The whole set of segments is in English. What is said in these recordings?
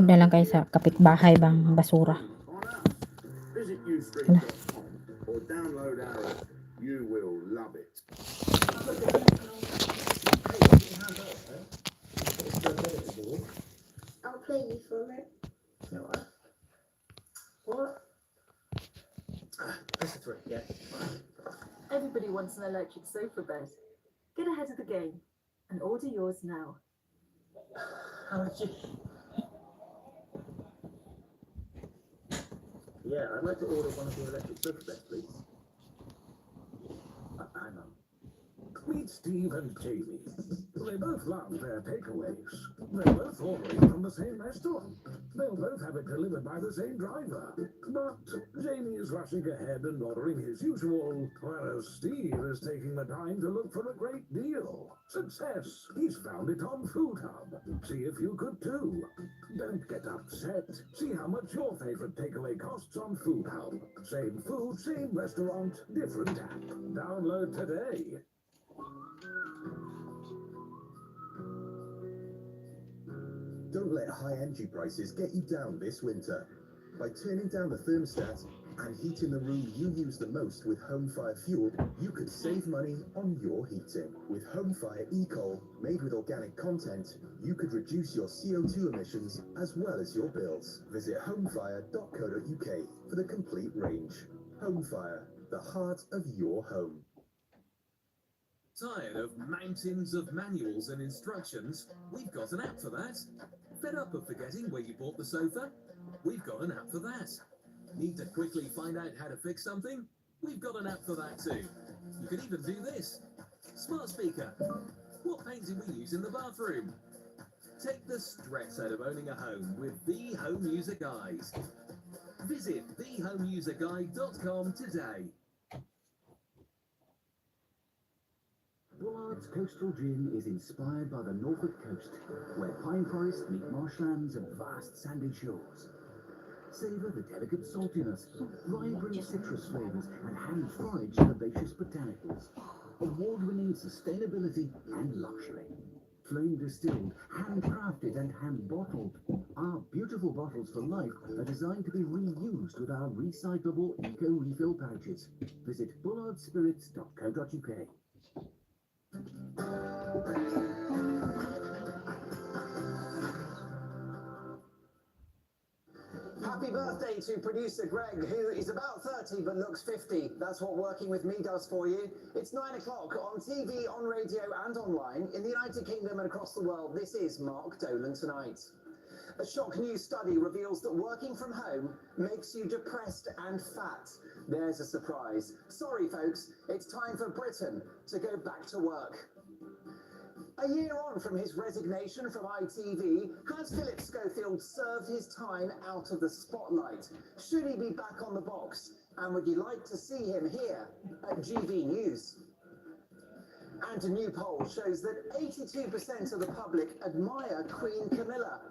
Manood na lang kayo sa kapitbahay bang basura. Visit Wala. newsstream.com or download our app. You will love it. I'll play you for it. What? Press the 3, yeah. Everybody wants an electric sofa bed. Get ahead of the game and order yours now. How much? Yeah, I'd like to order one of your electric sofa beds, please. Hang on. Meet Steve and Jamie. They both love their takeaways. They're both ordering from the same restaurant. They'll both have it delivered by the same driver. But Jamie is rushing ahead and ordering his usual, whereas Steve is taking the time to look for a great deal. Success! He's found it on Food Hub. See if you could too. Don't get upset. See how much your favorite takeaway costs on Food Hub. Same food, same restaurant, different app. Download today. Don't let high energy prices get you down this winter. By turning down the thermostat and heating the room you use the most with home fire fuel, you could save money on your heating. With home fire e-coal, made with organic content, you could reduce your CO2 emissions as well as your bills. Visit homefire.co.uk for the complete range. Home Fire, the heart of your home. Tired of mountains of manuals and instructions? We've got an app for that. Fed up of forgetting where you bought the sofa? We've got an app for that. Need to quickly find out how to fix something? We've got an app for that too. You can even do this. Smart speaker. What paint did we use in the bathroom? Take the stress out of owning a home with the Home User Guide. Visit thehomeuserguide.com today. Bullard's Coastal Gin is inspired by the Norfolk coast, where pine forests meet marshlands and vast sandy shores. Savour the delicate saltiness, vibrant citrus flavours, and hand-foraged herbaceous botanicals. Award-winning sustainability and luxury. Flame-distilled, handcrafted and hand-bottled. Our beautiful bottles for life are designed to be reused with our recyclable eco-refill pouches. Visit bullardspirits.co.uk. Happy birthday to producer Greg, who is about 30 but looks 50. That's what working with me does for you. It's 9 o'clock on TV, on radio and online. In the United Kingdom and across the world, this is Mark Dolan Tonight. A shock new study reveals that working from home makes you depressed and fat. There's a surprise. Sorry folks, it's time for Britain to go back to work. A year on from his resignation from ITV, has Philip Schofield served his time out of the spotlight? Should he be back on the box? And would you like to see him here at GV News? And a new poll shows that 82% of the public admire Queen Camilla.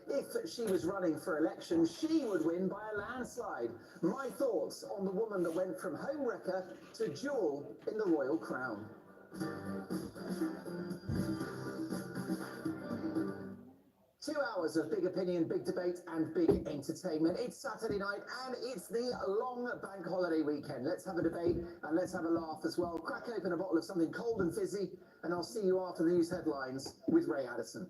If she was running for election, she would win by a landslide. My thoughts on the woman that went from homewrecker to jewel in the royal crown. 2 hours of big opinion, big debate and big entertainment. It's Saturday night and it's the long bank holiday weekend. Let's have a debate and let's have a laugh as well. Crack open a bottle of something cold and fizzy and I'll see you after the news headlines with Ray Addison.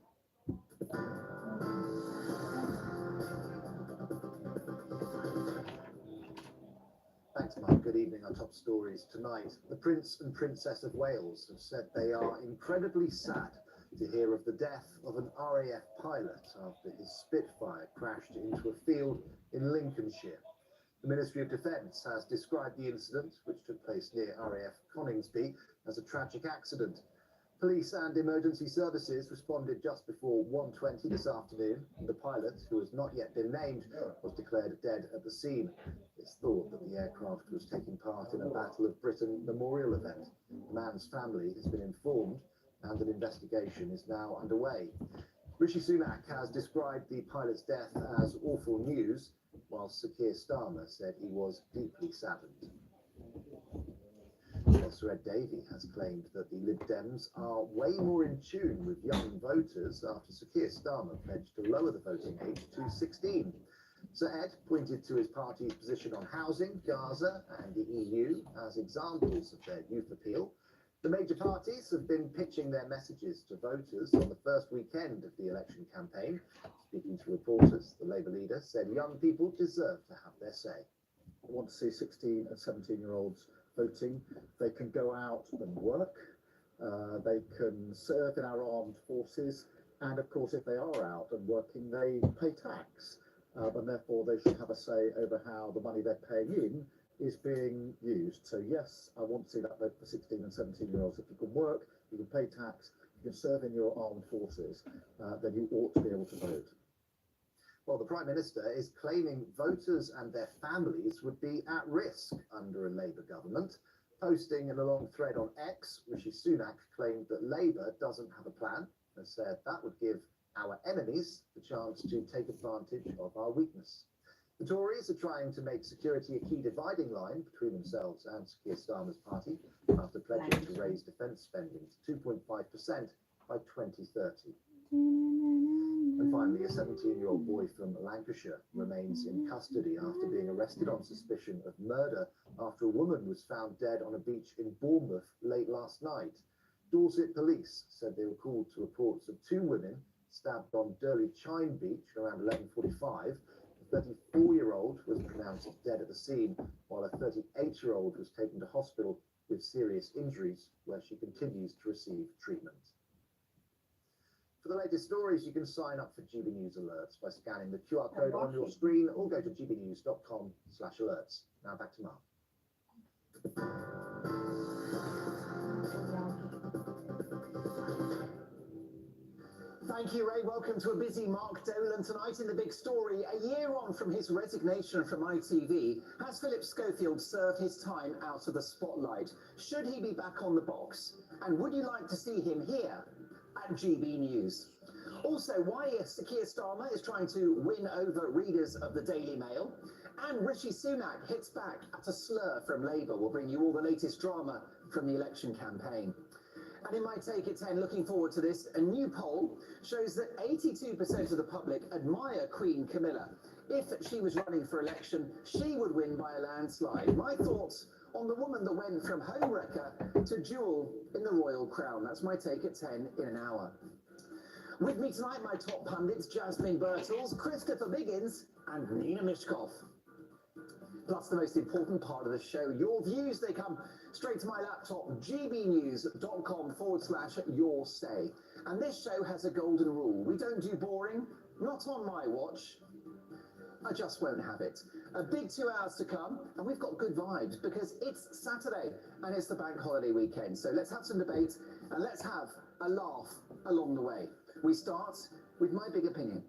Thanks, Mike. Good evening. Our top stories tonight. The Prince and Princess of Wales have said they are incredibly sad to hear of the death of an RAF pilot after his Spitfire crashed into a field in Lincolnshire. The Ministry of Defence has described the incident, which took place near RAF Coningsby, as a tragic accident. Police and emergency services responded just before 1:20 this afternoon. The pilot, who has not yet been named, was declared dead at the scene. It's thought that the aircraft was taking part in a Battle of Britain memorial event. The man's family has been informed and an investigation is now underway. Rishi Sunak has described the pilot's death as awful news, while Sir Keir Starmer said he was deeply saddened. Professor Ed Davey has claimed that the Lib Dems are way more in tune with young voters after Sir Keir Starmer pledged to lower the voting age to 16. Sir Ed pointed to his party's position on housing, Gaza and the EU as examples of their youth appeal. The major parties have been pitching their messages to voters on the first weekend of the election campaign. Speaking to reporters, the Labour leader said young people deserve to have their say. I want to see 16 and 17-year-olds voting. They can go out and work. They can serve in our armed forces. And of course, if they are out and working, they pay tax. And therefore, they should have a say over how the money they're paying in is being used. So yes, I want to see that vote for 16 and 17-year-olds. If you can work, you can pay tax, you can serve in your armed forces, then you ought to be able to vote. Well, the Prime Minister is claiming voters and their families would be at risk under a Labour government. Posting in a long thread on X, Rishi Sunak claimed that Labour doesn't have a plan and said that would give our enemies the chance to take advantage of our weakness. The Tories are trying to make security a key dividing line between themselves and Sir Keir Starmer's party after pledging to raise defence spending to 2.5% by 2030. And finally, a 17-year-old boy from Lancashire remains in custody after being arrested on suspicion of murder after a woman was found dead on a beach in Bournemouth late last night. Dorset police said they were called to reports of two women stabbed on Durley Chine Beach around 11:45. The 34-year-old was pronounced dead at the scene, while a 38-year-old was taken to hospital with serious injuries, where she continues to receive treatment. For the latest stories, you can sign up for GB News Alerts by scanning the QR code on your screen or go to gbnews.com/alerts. Now back to Mark. Thank you, Ray. Welcome to a busy Mark Dolan tonight. In the big story, a year on from his resignation from ITV, has Philip Schofield served his time out of the spotlight? Should he be back on the box? And would you like to see him here at GB News? Also, why Sir Keir Starmer is trying to win over readers of the Daily Mail, and Rishi Sunak hits back at a slur from Labour. We'll bring you all the latest drama from the election campaign. And in my Take It 10, looking forward to this, a new poll shows that 82% of the public admire Queen Camilla. If she was running for election, she would win by a landslide. My thoughts on the woman that went from homewrecker to jewel in the royal crown. That's my Take It 10 in an hour. With me tonight, my top pundits, Jasmine Birtles, Christopher Biggins, and Nina Mishkov. Plus the most important part of the show, your views. They come straight to my laptop, gbnews.com/your say. And this show has a golden rule. We don't do boring, not on my watch. I just won't have it. A big 2 hours to come, and we've got good vibes because it's Saturday and it's the bank holiday weekend. So let's have some debate and let's have a laugh along the way. We start with my big opinion.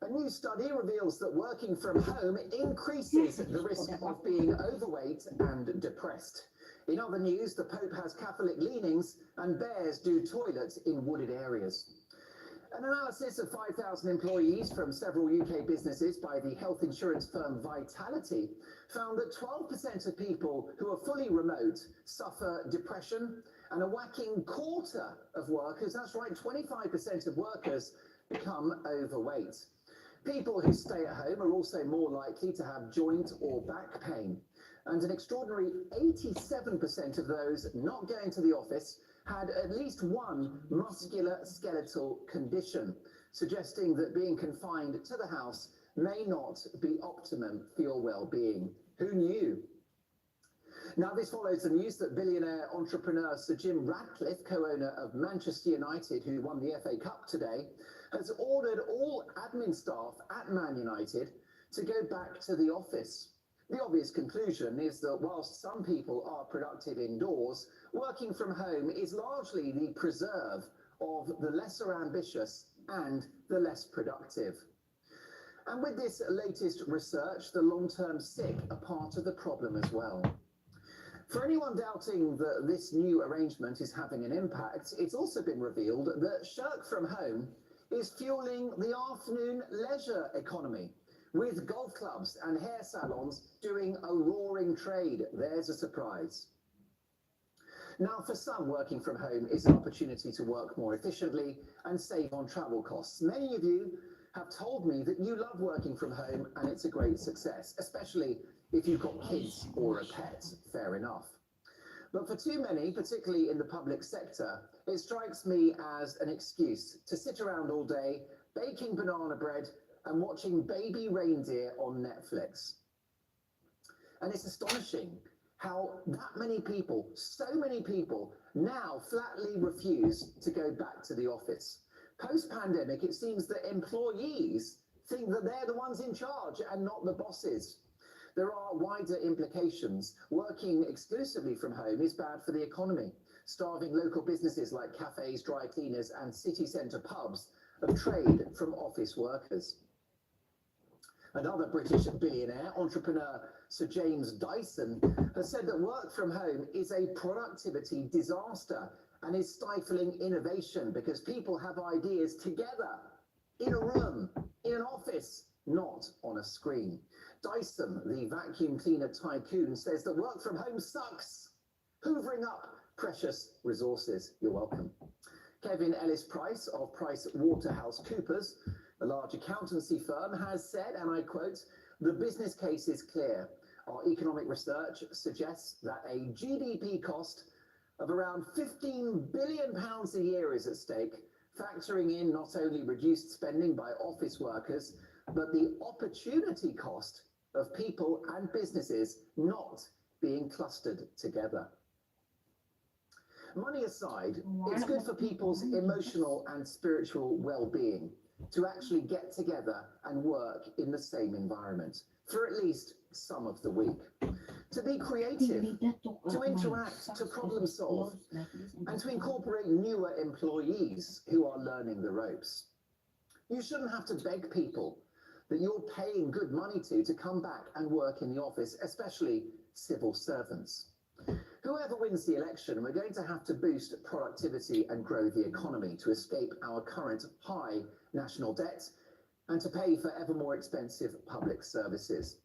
A new study reveals that working from home increases the risk of being overweight and depressed. In other news, the Pope has Catholic leanings and bears do toilets in wooded areas. An analysis of 5,000 employees from several UK businesses by the health insurance firm Vitality found that 12% of people who are fully remote suffer depression, and a whacking quarter of workers, that's right, 25% of workers, become overweight. People who stay at home are also more likely to have joint or back pain. And an extraordinary 87% of those not going to the office had at least one musculoskeletal condition, suggesting that being confined to the house may not be optimum for your well-being. Who knew? Now, this follows the news that billionaire entrepreneur Sir Jim Ratcliffe, co-owner of Manchester United, who won the FA Cup today, has ordered all admin staff at Man United to go back to the office. The obvious conclusion is that whilst some people are productive indoors, working from home is largely the preserve of the lesser ambitious and the less productive. And with this latest research, the long-term sick are part of the problem as well. For anyone doubting that this new arrangement is having an impact, it's also been revealed that shirk from home is fueling the afternoon leisure economy, with golf clubs and hair salons doing a roaring trade. There's a surprise. Now, for some, working from home is an opportunity to work more efficiently and save on travel costs. Many of you have told me that you love working from home and it's a great success, especially if you've got kids or a pet. Fair enough. But for too many, particularly in the public sector, it strikes me as an excuse to sit around all day, baking banana bread and watching Baby Reindeer on Netflix. And it's astonishing how that many people, so many people, now flatly refuse to go back to the office. Post-pandemic, it seems that employees think that they're the ones in charge and not the bosses. There are wider implications. Working exclusively from home is bad for the economy, starving local businesses like cafes, dry cleaners and city centre pubs of trade from office workers. Another British billionaire, entrepreneur Sir James Dyson, has said that work from home is a productivity disaster and is stifling innovation because people have ideas together, in a room, in an office, not on a screen. Dyson, the vacuum cleaner tycoon, says that work from home sucks, hoovering up precious resources. You're welcome. Kevin Ellis-Price of PricewaterhouseCoopers, a large accountancy firm, has said, and I quote, "The business case is clear. Our economic research suggests that a GDP cost of around £15 billion a year is at stake, factoring in not only reduced spending by office workers, but the opportunity cost of people and businesses not being clustered together." Money aside, it's good for people's emotional and spiritual well-being to actually get together and work in the same environment for at least some of the week. To be creative, to interact, to problem solve, and to incorporate newer employees who are learning the ropes. You shouldn't have to beg people that you're paying good money to come back and work in the office, especially civil servants. Whoever wins the election, we're going to have to boost productivity and grow the economy to escape our current high national debt and to pay for ever more expensive public services.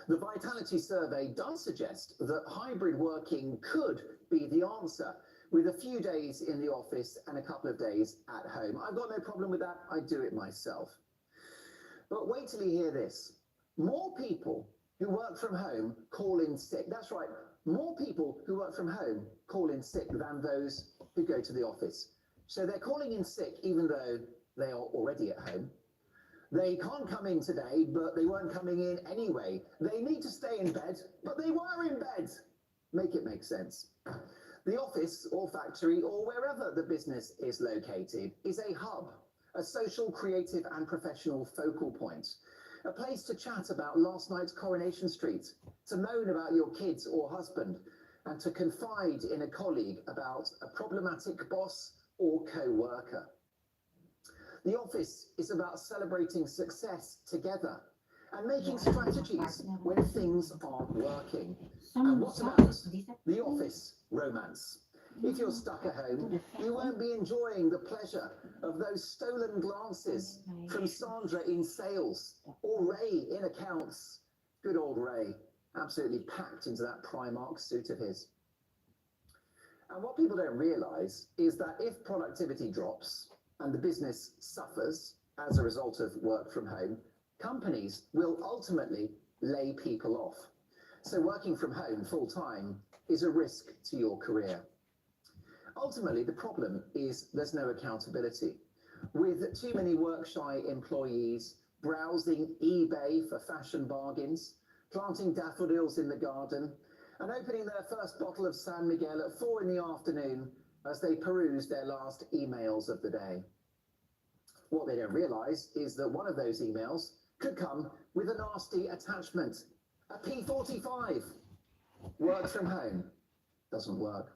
The Vitality Survey does suggest that hybrid working could be the answer, with a few days in the office and a couple of days at home. I've got no problem with that. I do it myself. But wait till you hear this. More people who work from home call in sick. That's right. More people who work from home call in sick than those who go to the office. So they're calling in sick even though they are already at home. They can't come in today, but they weren't coming in anyway. They need to stay in bed, but they were in bed. Make it make sense. The office or factory or wherever the business is located is a hub, a social, creative and professional focal point. A place to chat about last night's Coronation Street, to moan about your kids or husband, and to confide in a colleague about a problematic boss or co-worker. The office is about celebrating success together and making strategies when things aren't working. And what about the office romance? If you're stuck at home, you won't be enjoying the pleasure of those stolen glances from Sandra in sales or Ray in accounts. Good old Ray, absolutely packed into that Primark suit of his. And what people don't realise is that if productivity drops and the business suffers as a result of work from home, companies will ultimately lay people off. So working from home full-time is a risk to your career. Ultimately, the problem is there's no accountability. With too many work-shy employees browsing eBay for fashion bargains, planting daffodils in the garden, and opening their first bottle of San Miguel at 4 in the afternoon as they peruse their last emails of the day. What they don't realise is that one of those emails could come with a nasty attachment, a P45. Work from home doesn't work.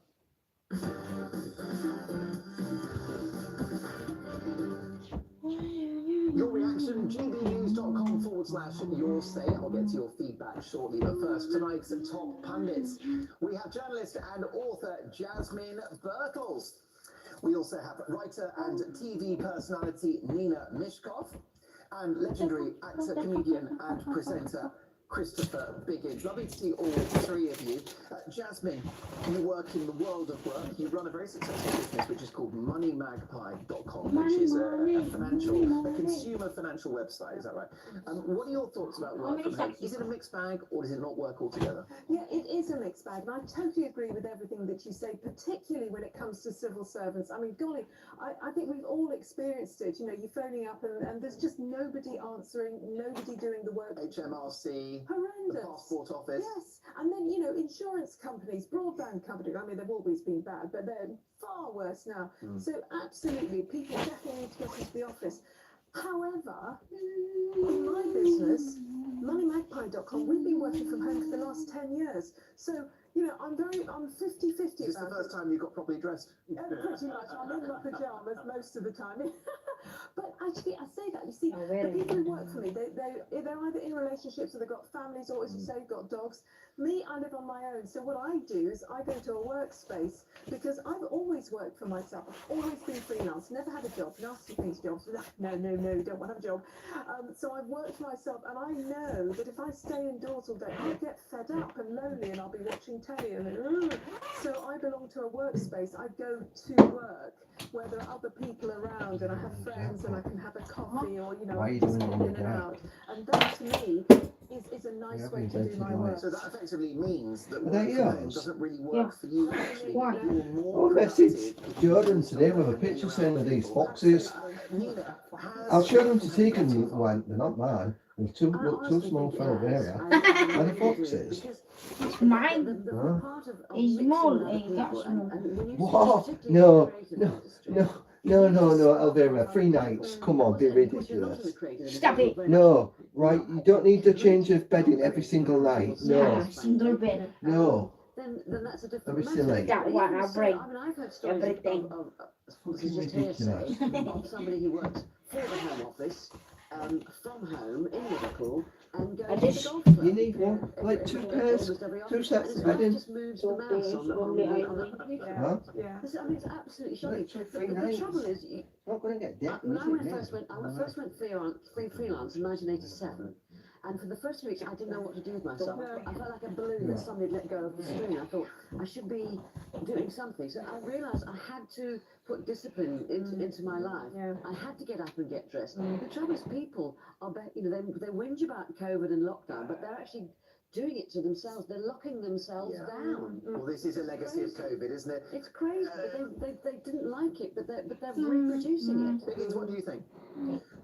Your reaction, gbnews.com/your say. I'll get to your feedback shortly, but first, tonight's top pundits. We have journalist and author Jasmine Birtles. We also have writer and TV personality Nina Mishkov. and legendary actor, comedian, and presenter Christopher Biggins. Lovely to see all three of you. Jasmine, you work in the world of work. You run a very successful business which is called moneymagpie.com, which is a consumer financial website. Is that right? What are your thoughts about work from home? Is it a mixed bag or does it not work altogether? Yeah, it is a mixed bag, and I totally agree with everything that you say, particularly when it comes to civil servants. I mean, golly, I think we've all experienced it. You know, you're phoning up and there's just nobody answering, nobody doing the work. HMRC, horrendous. the passport office. Yes, and then, you know, insurance companies, broadband companies, I mean, they've always been bad, but they're far worse now. So absolutely, people definitely need to get into the office. However, in my business, moneymagpie.com, we've been working from home for the last 10 years. So, you know, I'm 50-50 Is this the first time you got properly dressed? Pretty much. I'm in my pajamas most of the time. But actually, I say that, you see, the people who work for me, they're either in relationships or they've got families or, as you say, got dogs. Me, I live on my own. So what I do is I go to a workspace because I've always worked for myself. I've always been freelance, never had a job, nasty things jobs. No, don't want to have a job. So I've worked for myself, and I know that if I stay indoors all day, I'll get fed up and lonely, and I'll be watching telly and so I belong to a workspace. I go to work where there are other people around, and I have friends, and I can have a coffee, or you know, just pop in and out. And that to me is a nice way to do my work. So that effectively means that work from home doesn't really work for you. Actually, Why? you're more Oh, message Jordan today with a picture saying of these foxes. I'll show them to Tegan one. They're not mine. They're too small for a area. Are they foxes? It's mine. Huh? It's small. It's small. What? No, Elvira. 3 nights. Come on, be ridiculous. Stop it. No, right? You don't need to change the bedding every single night. Yeah, No, single bed. no. Then that's a Don't different be matter. silly. That one I'll break. I mean, I've heard stories Everything. this is just hearsay, of somebody who works for the Home Office, from home in Liverpool, and goes to the golf club. You need one, like 2 pairs, 2 sets of bedding. Just moves the mouse on the computer. Huh? Yeah. I mean, it's absolutely shocking. Like 2, The 3 nights. trouble is, Not going to get debt. when I first went freelance in 1987, and for the first 2 weeks I didn't know what to do with myself. I felt like a balloon that somebody let go of the string. I thought I should be doing something. So I realised I had to put discipline into my life. I had to get up and get dressed. The trouble is, people are, you know, they whinge about COVID and lockdown, but they're actually doing it to themselves. They're locking themselves down. Well, this is a legacy of COVID, isn't it? It's crazy. But they didn't like it, but they're reproducing it. Biggins, what do you think?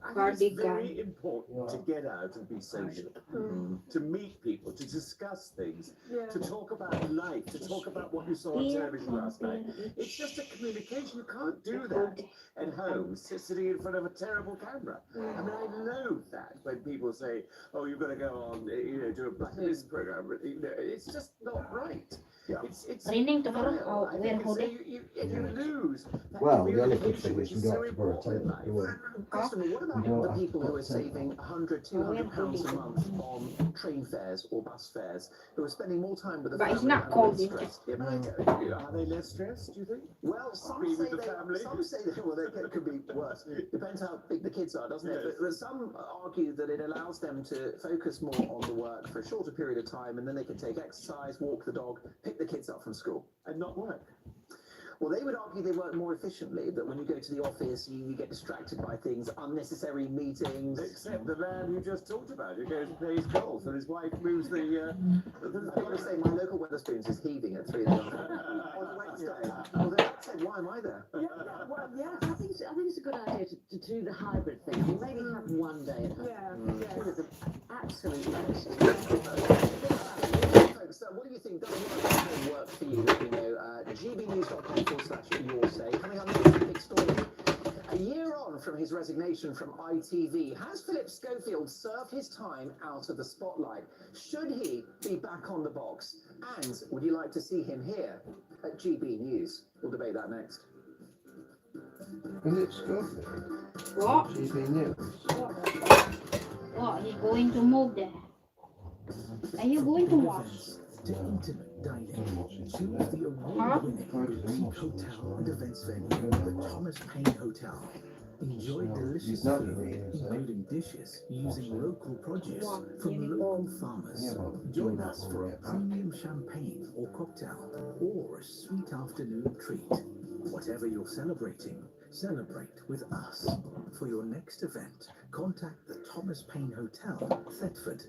I think it's very important to get out and be social, to meet people, to discuss things, to talk about life, to talk about what you saw on television last night. It's just a communication. You can't do that at home, sitting in front of a terrible camera. I mean, I loathe that when people say, "Oh, you've got to go on, you know, do a black list program." You know, it's just not right. It's Raining tomorrow. Oh, I we're think hoodie. you lose that Well, the only good communication, thing which is we is don't so have to borrow important in tape, do we? Christopher, what about don't the have people to who are put tape. saving £100, £200 a month on train fares or bus fares, who are spending more time with the But family it's not and cold, less is it? stressed? Yeah, but are they less stressed, do you think? Well, some Being say with the family? some say that, well, they could be worse. Depends how big the kids are, doesn't it? Yes. But some argue that it allows them to focus more on the work for a shorter period of time, and then they can take exercise, walk the dog, pick the kids up from school. And not work. Well, they would argue they work more efficiently, that when you go to the office, you get distracted by things, unnecessary meetings. Except the man you just talked about, who goes and plays golf, and his wife moves the I've got to say, my local Wetherspoons is heaving at 3 a.m. on Wednesday. Well, they said, why am I there? I think it's a good idea to do the hybrid thing. I mean, maybe have one day at home. It's an absolute Folks, what do you think? Does work for you? Let me know. gbnews.com/your-say. Coming up next, a big story. A year on from his resignation from ITV, has Philip Schofield served his time out of the spotlight? Should he be back on the box? And would you like to see him here at GB News? We'll debate that next. Philip Schofield. What? GB News. What? He's going to move there. Are you going to watch? To intimate dining. Choose the award-winning boutique hotel and events venue, the Thomas Paine Hotel. Enjoy So, delicious he's not food, really, is he? including dishes using Awesome. local produce Wow, from really local cool. farmers. Yeah, well, Join do that us when for we a get back. premium champagne or cocktail, or a sweet afternoon treat. Whatever you're celebrating, celebrate with us. For your next event, contact the Thomas Paine Hotel, Thetford.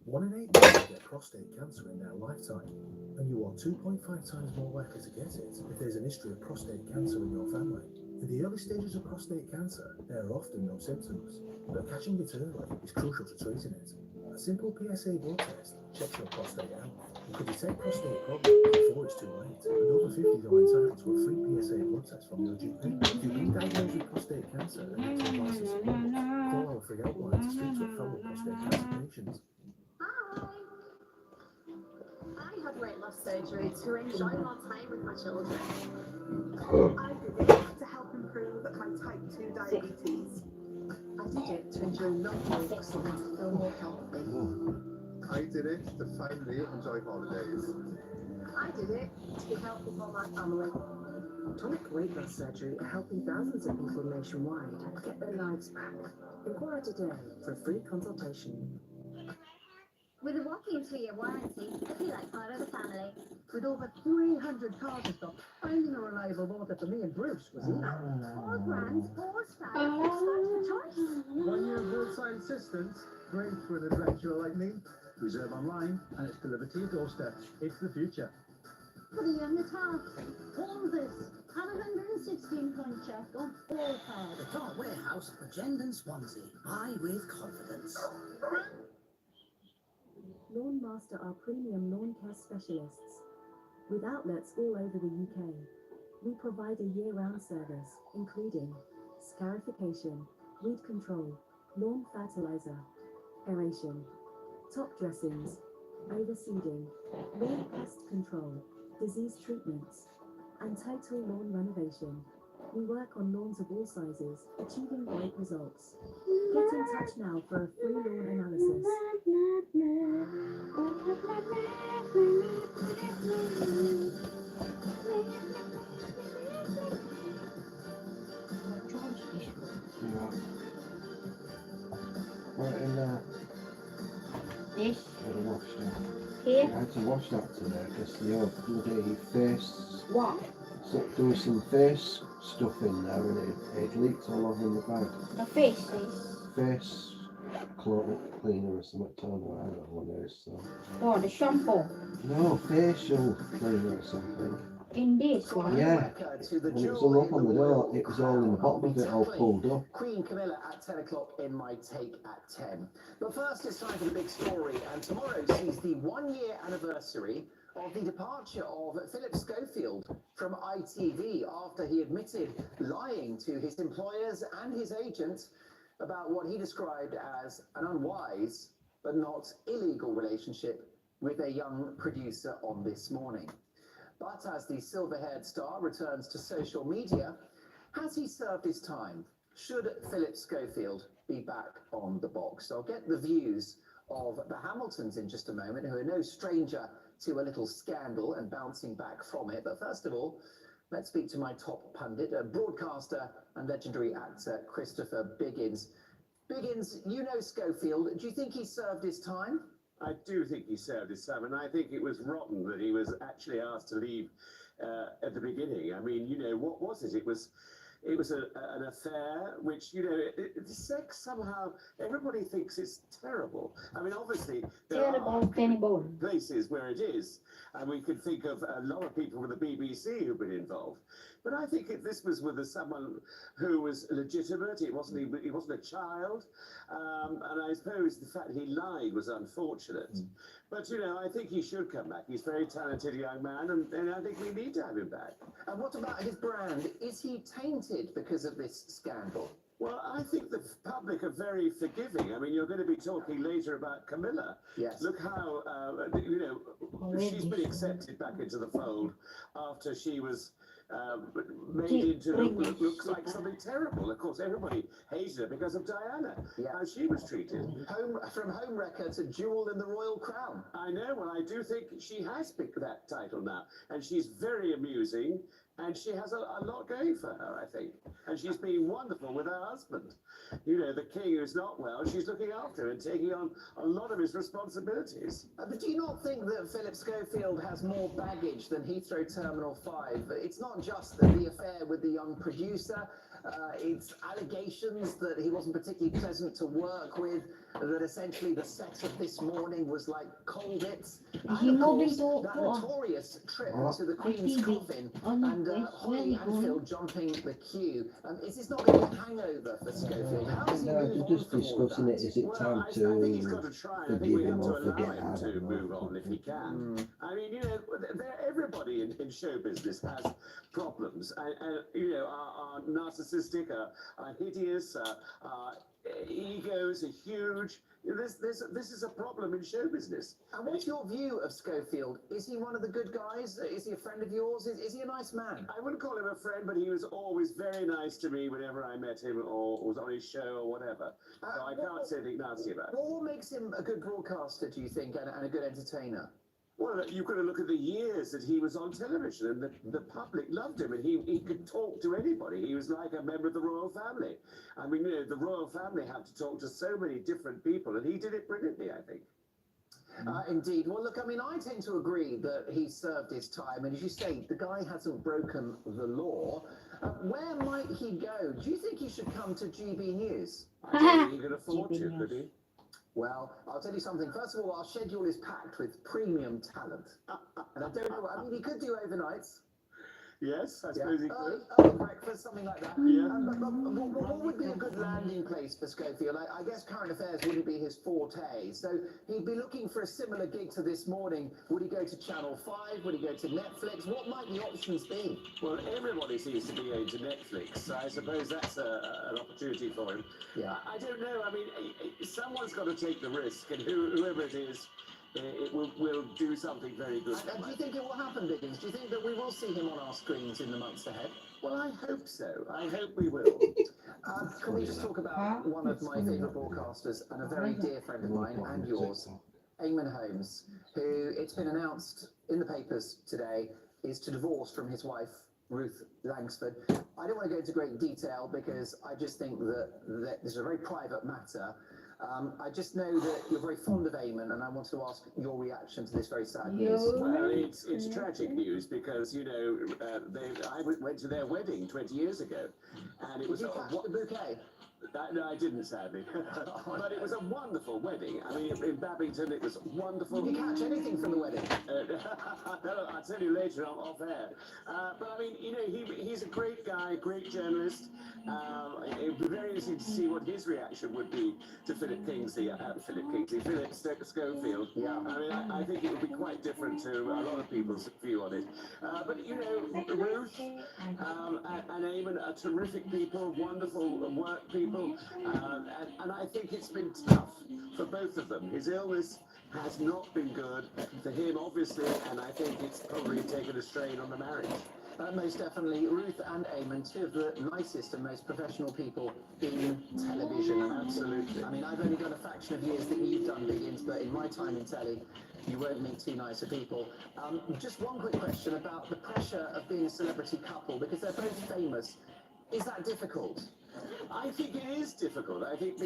1 in 8 people get prostate cancer in their lifetime, and you are 2.5 times more likely to get it if there's an history of prostate cancer in your family. In the early stages of prostate cancer, there are often no symptoms, but catching it early is crucial to treating it. A simple PSA blood test checks your prostate health and could detect prostate problems before it's too late. And over 50 are entitled to a free PSA blood test from your GP. If you've been diagnosed with prostate cancer and need advice and support, call our free helpline to speak to a fellow prostate cancer patient. I had weight loss surgery to enjoy more time with my children. I did it to help improve my type 2 diabetes. I did it to enjoy long walks and to feel more healthy. I did it to finally enjoy holidays. I did it to be healthy for my family. Tonic weight loss surgery are helping thousands of people nationwide get their lives back. Inquire today for a free consultation. With a walk-in 3-year warranty, feel like part of the family. With over 300 cars in stock, finding a reliable order for me and Bruce was easy. 4 grand, 4 stars, extra choice. 1 year of roadside assistance, great for an adventurer like me. Reserve online and it's delivered to your doorstep. It's the future. For the young at heart, all this. Have a 116-point check on all cars. The Car Warehouse for Gendon Swansea. Buy with confidence. Lawn Master are premium lawn care specialists with outlets all over the UK. We provide a year-round service, including scarification, weed control, lawn fertilizer, aeration, top dressings, overseeding, lawn pest control, disease treatments, and total lawn renovation. We work on lawns of all sizes, achieving great results. Get in touch now for a free lawn analysis. Right in there. This. I washed it. Here. I had to wash that today because the old bloody face. What? So there was some face stuff in there and it leaked all over in the bag. The faces. Face cleaner or something, I don't know, I don't know what it is. So. Oh, the shampoo. No, facial cleaner or something. In this one? Yeah. When it was all up on the door, it was all in the bottom of it, all pulled up. Queen Camilla at 10 o'clock in my take at 10. But first, it's time for the big story, and tomorrow sees the 1-year anniversary of the departure of Philip Schofield from ITV after he admitted lying to his employers and his agents about what he described as an unwise but not illegal relationship with a young producer on This Morning. But as the silver-haired star returns to social media, has he served his time? Should Philip Schofield be back on the box? I'll get the views of the Hamiltons in just a moment, who are no stranger to a little scandal and bouncing back from it. But first of all, let's speak to my top pundit, a broadcaster and legendary actor, Christopher Biggins. Biggins, you know Schofield. Do you think he served his time? I do think he served his time, and I think it was rotten that he was actually asked to leave at the beginning. I mean, you know, what was it? It was an affair which, you know, the sex somehow, everybody thinks it's terrible. I mean, obviously, there are places where it is, and we could think of a lot of people with the BBC who've been involved. But I think this was with someone who was legitimate. He wasn't a child, and I suppose the fact he lied was unfortunate. But you know, I think he should come back. He's a very talented young man, and I think we need to have him back. And what about his brand? Is he tainted because of this scandal? Well, I think the public are very forgiving. I mean, you're going to be talking later about Camilla. Yes. Look how, you know, she's been accepted back into the fold after she was made into looks like something terrible. Of course, everybody hated her because of Diana, how she was treated. From homewrecker to jewel in the royal crown. I know. Well, I do think she has picked that title now, and she's very amusing, And she has a lot going for her, I think. And she's been wonderful with her husband. You know, the king who's not well, she's looking after and taking on a lot of his responsibilities. But do you not think that Philip Schofield has more baggage than Heathrow Terminal 5? It's not just the affair with the young producer. It's allegations that he wasn't particularly pleasant to work with, that essentially the set of This Morning was like coal bits. And of course, that notorious trip to the Queen's coffin and Holly Anfield jumping the queue. Is this not going to be a hangover for Schofield? How does he No, move they're on just from all of discussing that? it. Is it time I think he's got to to try, and I think forgive we have him to or allow forget? him I to don't move know. on if he can. I mean, you know, everybody in show business has problems, and you know, are narcissistic, are hideous, egos are huge. This is a problem in show business. And what's your view of Schofield? Is he one of the good guys? Is he a friend of yours? Is he a nice man? I wouldn't call him a friend, but he was always very nice to me whenever I met him or was on his show or whatever. So I can't say anything nasty about it. What makes him a good broadcaster, do you think, and a good entertainer? Well, you've got to look at the years that he was on television, and the public loved him, and he could talk to anybody. He was like a member of the royal family. I mean, you know, the royal family have to talk to so many different people, and he did it brilliantly, I think. Indeed. Well, look, I mean, I tend to agree that he served his time, and as you say, the guy hasn't broken the law. Where might he go? Do you think he should come to GB News? I don't think he could afford to, could he? Well, I'll tell you something. First of all, our schedule is packed with premium talent. And I don't know, I mean, he could do overnights. Yes, I suppose he could. Early breakfast, something like that. Yeah. But what would be a good landing place for Schofield? I guess current affairs wouldn't be his forte. So he'd be looking for a similar gig to This Morning. Would he go to Channel 5? Would he go to Netflix? What might the options be? Well, everybody seems to be into Netflix, so I suppose that's an opportunity for him. Yeah. I don't know. I mean, someone's got to take the risk, and whoever it is, it will do something very good. And do you think it will happen, Biggins? Do you think that we will see him on our screens in the months ahead? Well, I hope so. I hope we will. Can we just talk about one of my favourite broadcasters and a very dear friend of mine and yours, Eamon Holmes, who, it's been announced in the papers today, is to divorce from his wife, Ruth Langsford. I don't want to go into great detail because I just think that this is a very private matter. I just know that you're very fond of Eamon, and I want to ask your reaction to this very sad news. Well, it's tragic news because, you know, I went to their wedding 20 years ago, and it was... Did you catch the bouquet? No, I didn't, sadly. But it was a wonderful wedding. I mean, in Babington, it was wonderful. Did you catch anything from the wedding? I'll tell you later off air. But I mean, you know, he's a great guy, great journalist. It would be very interesting to see what his reaction would be to Philip Schofield. Yeah. I mean, I think it would be quite different to a lot of people's view on it. But, you know, Ruth and Eamon are terrific people, wonderful work people. And I think it's been tough for both of them. His illness has not been good for him, obviously, and I think it's probably taken a strain on the marriage. Most definitely. Ruth and Eamon, two of the nicest and most professional people in television. Absolutely. I mean, I've only got a fraction of years that you've done, Biggins, but in my time in telly, you won't meet two nicer people. Just one quick question about the pressure of being a celebrity couple, because they're both famous. Is that difficult? I think it is difficult. I think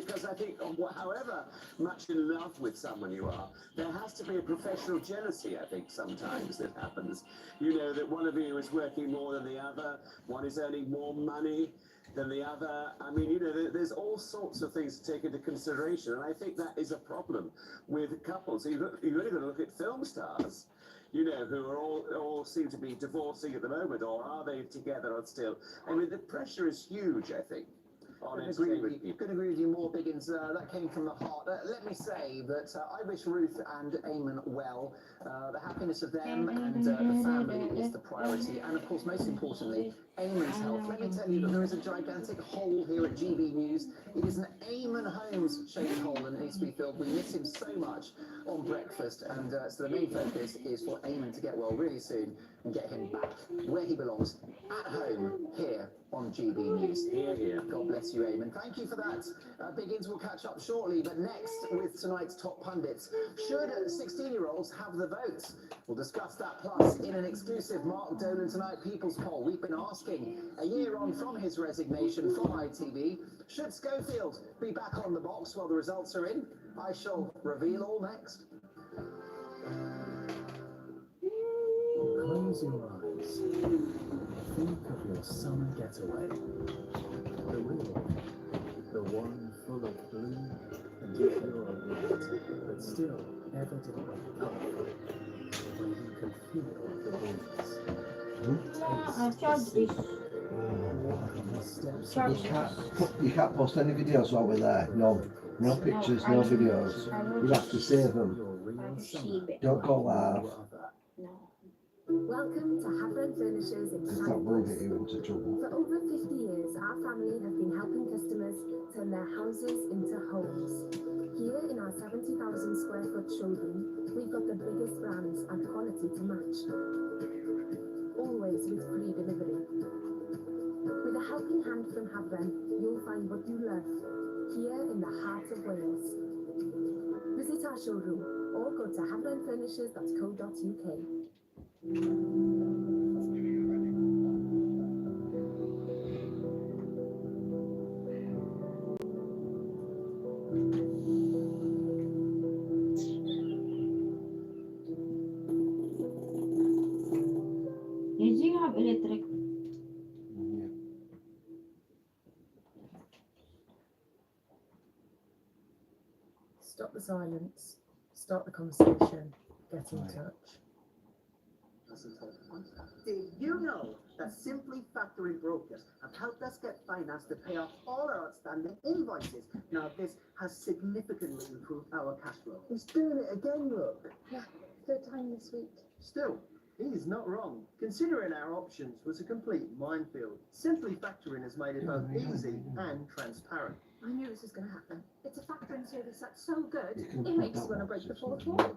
however much in love with someone you are, there has to be a professional jealousy, I think, sometimes that happens. You know, that one of you is working more than the other, one is earning more money than the other. I mean, you know, there's all sorts of things to take into consideration, and I think that is a problem with couples. You've only got to look at film stars, you know, who are all seem to be divorcing at the moment, or are they together or still? I mean, the pressure is huge, I think, on entertainment people. Couldn't agree with you more, Biggins. That came from the heart. Let me say that I wish Ruth and Eamon well. The happiness of them and the family is the priority. And of course, most importantly, Eamon's health, let me tell you that there is a gigantic hole here at GB News. It is an Eamon Holmes shaped hole and it needs to be filled. We miss him so much on breakfast, and so the main focus is for Eamon to get well really soon and get him back where he belongs, at home here on GB News. Here, here. God bless you, Eamon. Thank you for that. Biggins will catch up shortly, but next with tonight's top pundits, should 16-year-olds have the vote? We'll discuss that, plus in an exclusive Mark Dolan Tonight People's Poll. We've been asking, a year on from his resignation from ITV, should Schofield be back on the box while the results are in? I shall reveal all next. Close your eyes. Think of your summer getaway. The real one. The one full of blue and pure white, but still evidently colourful. Where you can feel the breeze. I've charged this. You can't post any videos while we're there. No. No pictures, no videos. You have to save them. Don't go live. Welcome to Havren Furnishers in That will get you into trouble. For over 50 years, our family have been helping customers turn their houses into homes. Here in our 70,000 square foot showroom, we've got the biggest brands and quality to match. Always with free delivery. With a helping hand from Havren, you'll find what you love, here in the heart of Wales. Visit our showroom or go to havrenfurnishers.co.uk. Did you have electric? Stop the silence. Start the conversation. Get in touch. Did you know that Simply Factoring Brokers have helped us get finance to pay off all our outstanding invoices? Now, this has significantly improved our cash flow. He's doing it again, look. Yeah, third time this week. Still, he's not wrong. Considering our options was a complete minefield, Simply Factoring has made it both easy and transparent. I knew this was going to happen. It's a factoring service that's so good, it makes you want to break the fourth wall.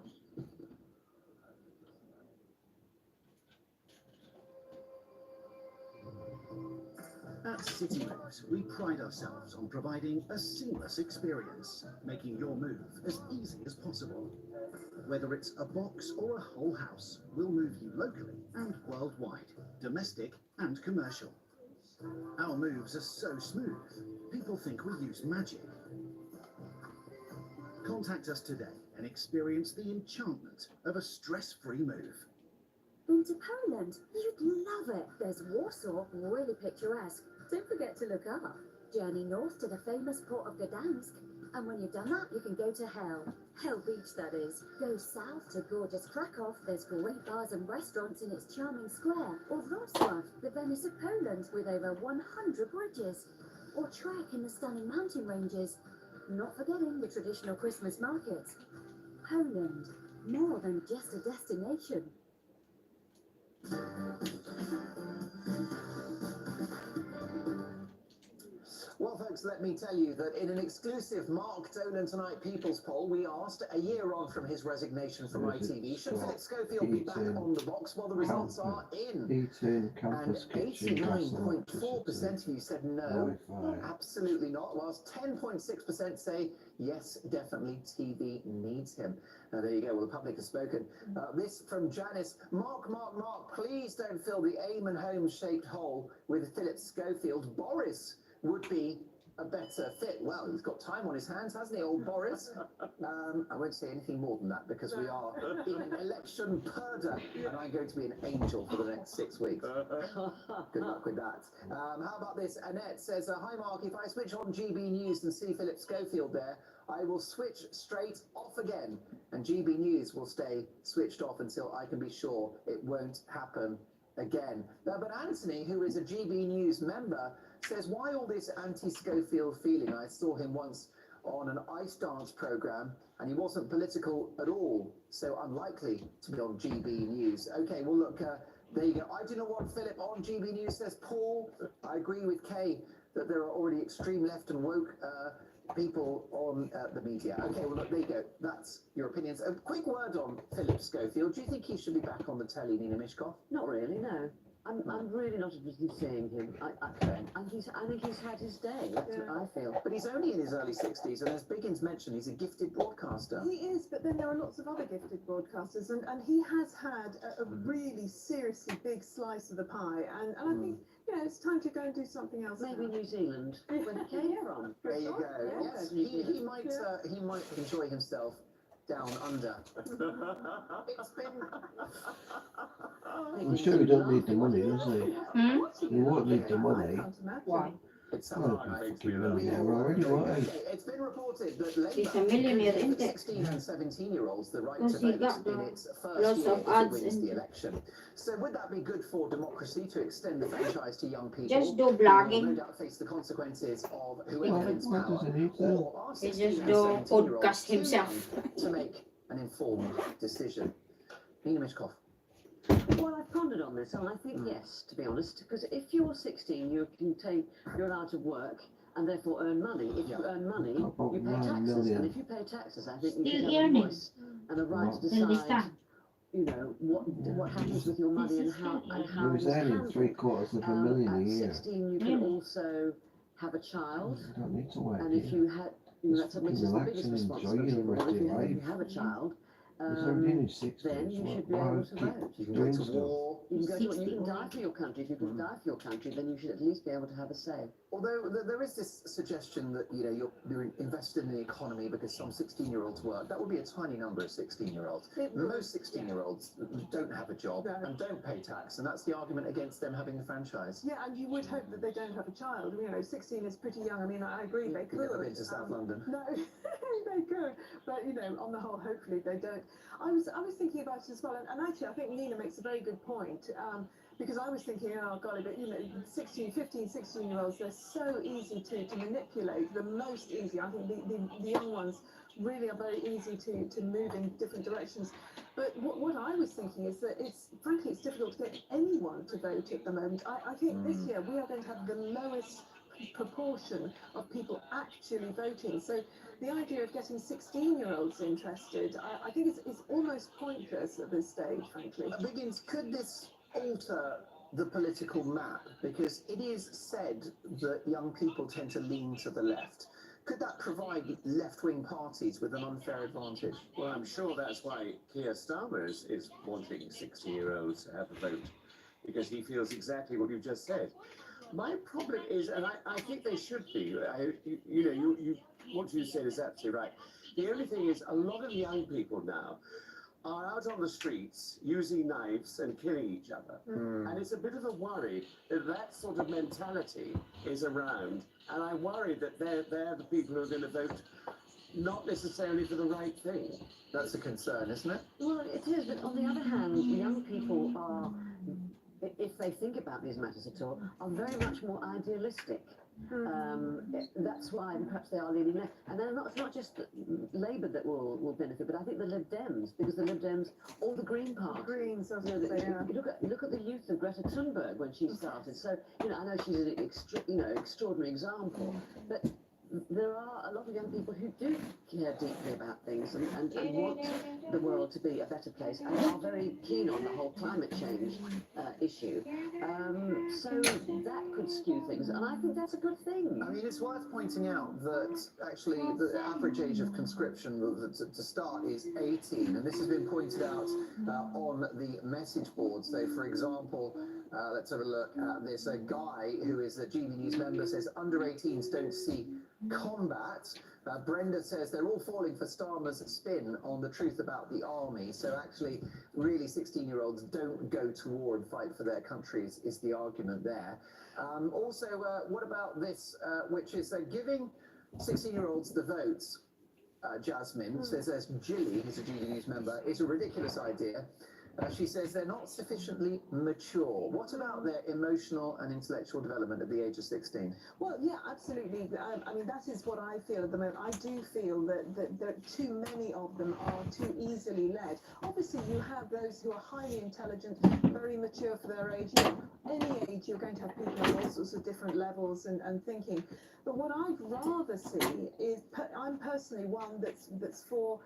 At CityMoves, we pride ourselves on providing a seamless experience, making your move as easy as possible. Whether it's a box or a whole house, we'll move you locally and worldwide, domestic and commercial. Our moves are so smooth, people think we use magic. Contact us today and experience the enchantment of a stress-free move. Been to Poland? You'd love it. There's Warsaw, really picturesque. Don't forget to look up. Journey north to the famous port of Gdansk. And when you've done that, you can go to Hell. Hell Beach, that is. Go south to gorgeous Krakow. There's great bars and restaurants in its charming square. Or Wrocław, the Venice of Poland, with over 100 bridges. Or trek in the stunning mountain ranges. Not forgetting the traditional Christmas markets. Poland, more than just a destination. Well, folks, let me tell you that in an exclusive Mark Dolan Tonight People's Poll, we asked, a year on from his resignation from ITV, should Philip Schofield be back on the box? Well, the results are in. Eating, campus, And kitchen, 89.4% of you said no, absolutely not, whilst 10.6% say yes, definitely, TV needs him. Now, there you go. Well, the public has spoken. This from Janice. Mark, please don't fill the Eamon Holmes-shaped hole with Philip Schofield. Boris would be a better fit. Well, he's got time on his hands, hasn't he, old Boris? I won't say anything more than that because we are in an election purdah and I'm going to be an angel for the next 6 weeks. Good luck with that. How about this? Annette says, hi Mark, if I switch on GB News and see Philip Schofield there, I will switch straight off again and GB News will stay switched off until I can be sure it won't happen again. But Anthony, who is a GB News member, says, why all this anti-Schofield feeling? I saw him once on an ice dance programme and he wasn't political at all, so unlikely to be on GB News. Okay, well look, There you go. I do not want Philip on GB News, says Paul. I agree with Kay that there are already extreme left and woke people on the media. Okay, well, look, there you go. That's your opinions. A quick word on Philip Schofield. Do you think he should be back on the telly, Nina Mishkov? Not really, no. I'm really not interested in seeing him. I think he's had his day. That's what I feel. But he's only in his early 60s, and as Biggins mentioned, he's a gifted broadcaster. He is, but then there are lots of other gifted broadcasters, and he has had a really seriously big slice of the pie, and I think, you know, it's time to go and do something else. Maybe New Zealand, where he came from. There you go. Yes, he might enjoy himself down under. It's been... I'm sure he don't need the money, does he? He won't need the money. Why? It's already, won't he? It's been reported that He's a millionaire, Labour isn't gives it? 16 and 17-year-olds the right to Because he vote got in its first lots year of if it ads wins in the it. election. So would that be good for democracy to extend the franchise to young people? Just do who will blogging. no doubt face the consequences of whoever wins What power? does he need to? Or are He 16 just and do 17-year-olds podcast too himself. young to make an informed decision? Nina Mishkov. Well, I've pondered on this, and I think yes, to be honest, because if you're 16, you're allowed to work and therefore earn money. If you earn money, About you pay 9 taxes, million. and if you pay taxes, I think you Still should have a earning. voice and a right to Till this decide, time. you know, what happens with your money and how He was it's earning handled. 750,000 a At year. 16, you can also have a child, You don't need to work, and do if you? you had, you know, that's Just the fucking biggest relax and enjoy responsibility. your rest of If your life. you have a child, He's already in his 60s. then you should be Why able to keep vote. You can doing go to stuff? war. You can go to, you 60. can die for your country. If you can die for your country, then you should at least be able to have a say. Although there is this suggestion that, you know, you're invested in the economy because some 16-year-olds work. That would be a tiny number of 16-year-olds. Most 16-year-olds don't have a job and don't pay tax, and that's the argument against them having a franchise. Yeah, and you would hope that they don't have a child. You know, 16 is pretty young. I mean, I agree, they could. You've never been to South London? No, they could. But, you know, on the whole, hopefully they don't. I was thinking about it as well, and actually I think Nina makes a very good point, because I was thinking, oh golly, but you know, 16-year-olds, they're so easy to manipulate, the most easy. I think the young ones really are very easy to move in different directions. But what I was thinking is that frankly, it's difficult to get anyone to vote at the moment. I think this year we are going to have the lowest proportion of people actually voting. So the idea of getting 16-year-olds interested, I think is almost pointless at this stage, frankly. Biggins, could this alter the political map? Because it is said that young people tend to lean to the left. Could that provide left-wing parties with an unfair advantage? Well, I'm sure that's why Keir Starmer is wanting 60-year-olds to have a vote, because he feels exactly what you've just said. My problem is, and I think they should be, what you said is absolutely right. The only thing is, a lot of young people now are out on the streets using knives and killing each other. And it's a bit of a worry that that sort of mentality is around. And I worry that they're the people who are going to vote not necessarily for the right thing. That's a concern, isn't it? Well, it is, but on the other hand, young people are, if they think about these matters at all, are very much more idealistic. That's why perhaps they are leaning left. And then it's not just Labour that will benefit, but I think the Lib Dems, because the Lib Dems, all the Green Party. Greens, you look at the youth of Greta Thunberg when she started. So, you know, I know she's an extraordinary example, but there are a lot of young people who do care deeply about things and want the world to be a better place and are very keen on the whole climate change issue. So that could skew things, and I think that's a good thing. I mean, it's worth pointing out that actually the average age of conscription to start is 18, and this has been pointed out on the message boards. So, for example, let's have a look at this. A guy who is a GB News member says under 18s don't see combat. Brenda says they're all falling for Starmer's spin on the truth about the army. So actually, really, 16-year-olds don't go to war and fight for their countries is the argument there. Also, what about this, which is giving 16-year-olds the votes? Jasmine says there's Jilly, who's a GB News member, is a ridiculous idea. She says they're not sufficiently mature. What about their emotional and intellectual development at the age of 16? Well, yeah, absolutely. I mean, that is what I feel at the moment. I do feel that too many of them are too easily led. Obviously, you have those who are highly intelligent, very mature for their age. You know, any age, you're going to have people on all sorts of different levels and thinking. But what I'd rather see is, I'm personally one that's for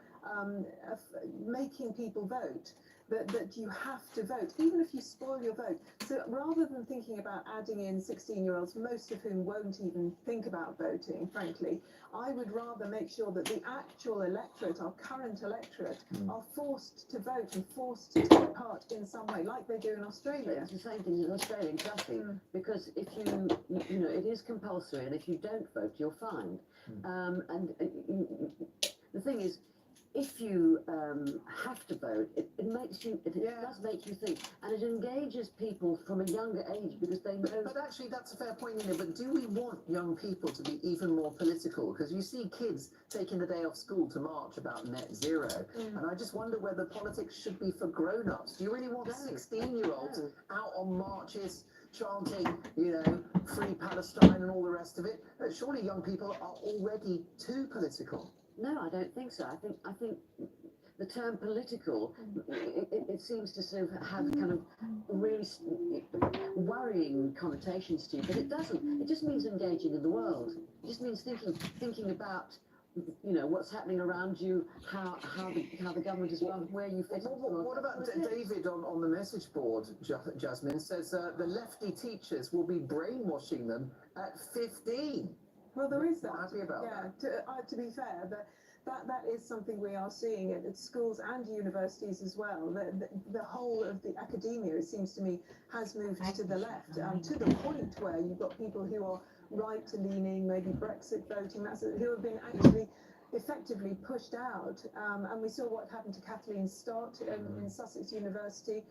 making people vote. That you have to vote, even if you spoil your vote. So rather than thinking about adding in 16-year-olds, most of whom won't even think about voting, frankly, I would rather make sure that the actual electorate, our current electorate, are forced to vote and forced to take part in some way, like they do in Australia. It's the same thing in Australia, exactly. Because if you know, it is compulsory, and if you don't vote, you're fined. The thing is, if you have to vote, it does make you think, and it engages people from a younger age because they know. But actually, that's a fair point, Nina. But do we want young people to be even more political? Because you see kids taking the day off school to march about net zero, and I just wonder whether politics should be for grown-ups. Do you really want 16-year-olds out on marches, chanting, you know, free Palestine and all the rest of it? Surely young people are already too political. No, I don't think so. I think the term political, it seems to sort of have kind of really worrying connotations to it, but it doesn't. It just means engaging in the world. It just means thinking about, you know, what's happening around you, how the government is run, where you fit. What about David on the message board? Jasmine says the lefty teachers will be brainwashing them at 15. Well, there is that. Not happy about that. To be fair, that is something we are seeing at schools and universities as well. The whole of the academia, it seems to me, has moved to the left, to the point where you've got people who are right-leaning, maybe Brexit voting, who have been actually effectively pushed out. And we saw what happened to Kathleen Stott in Sussex University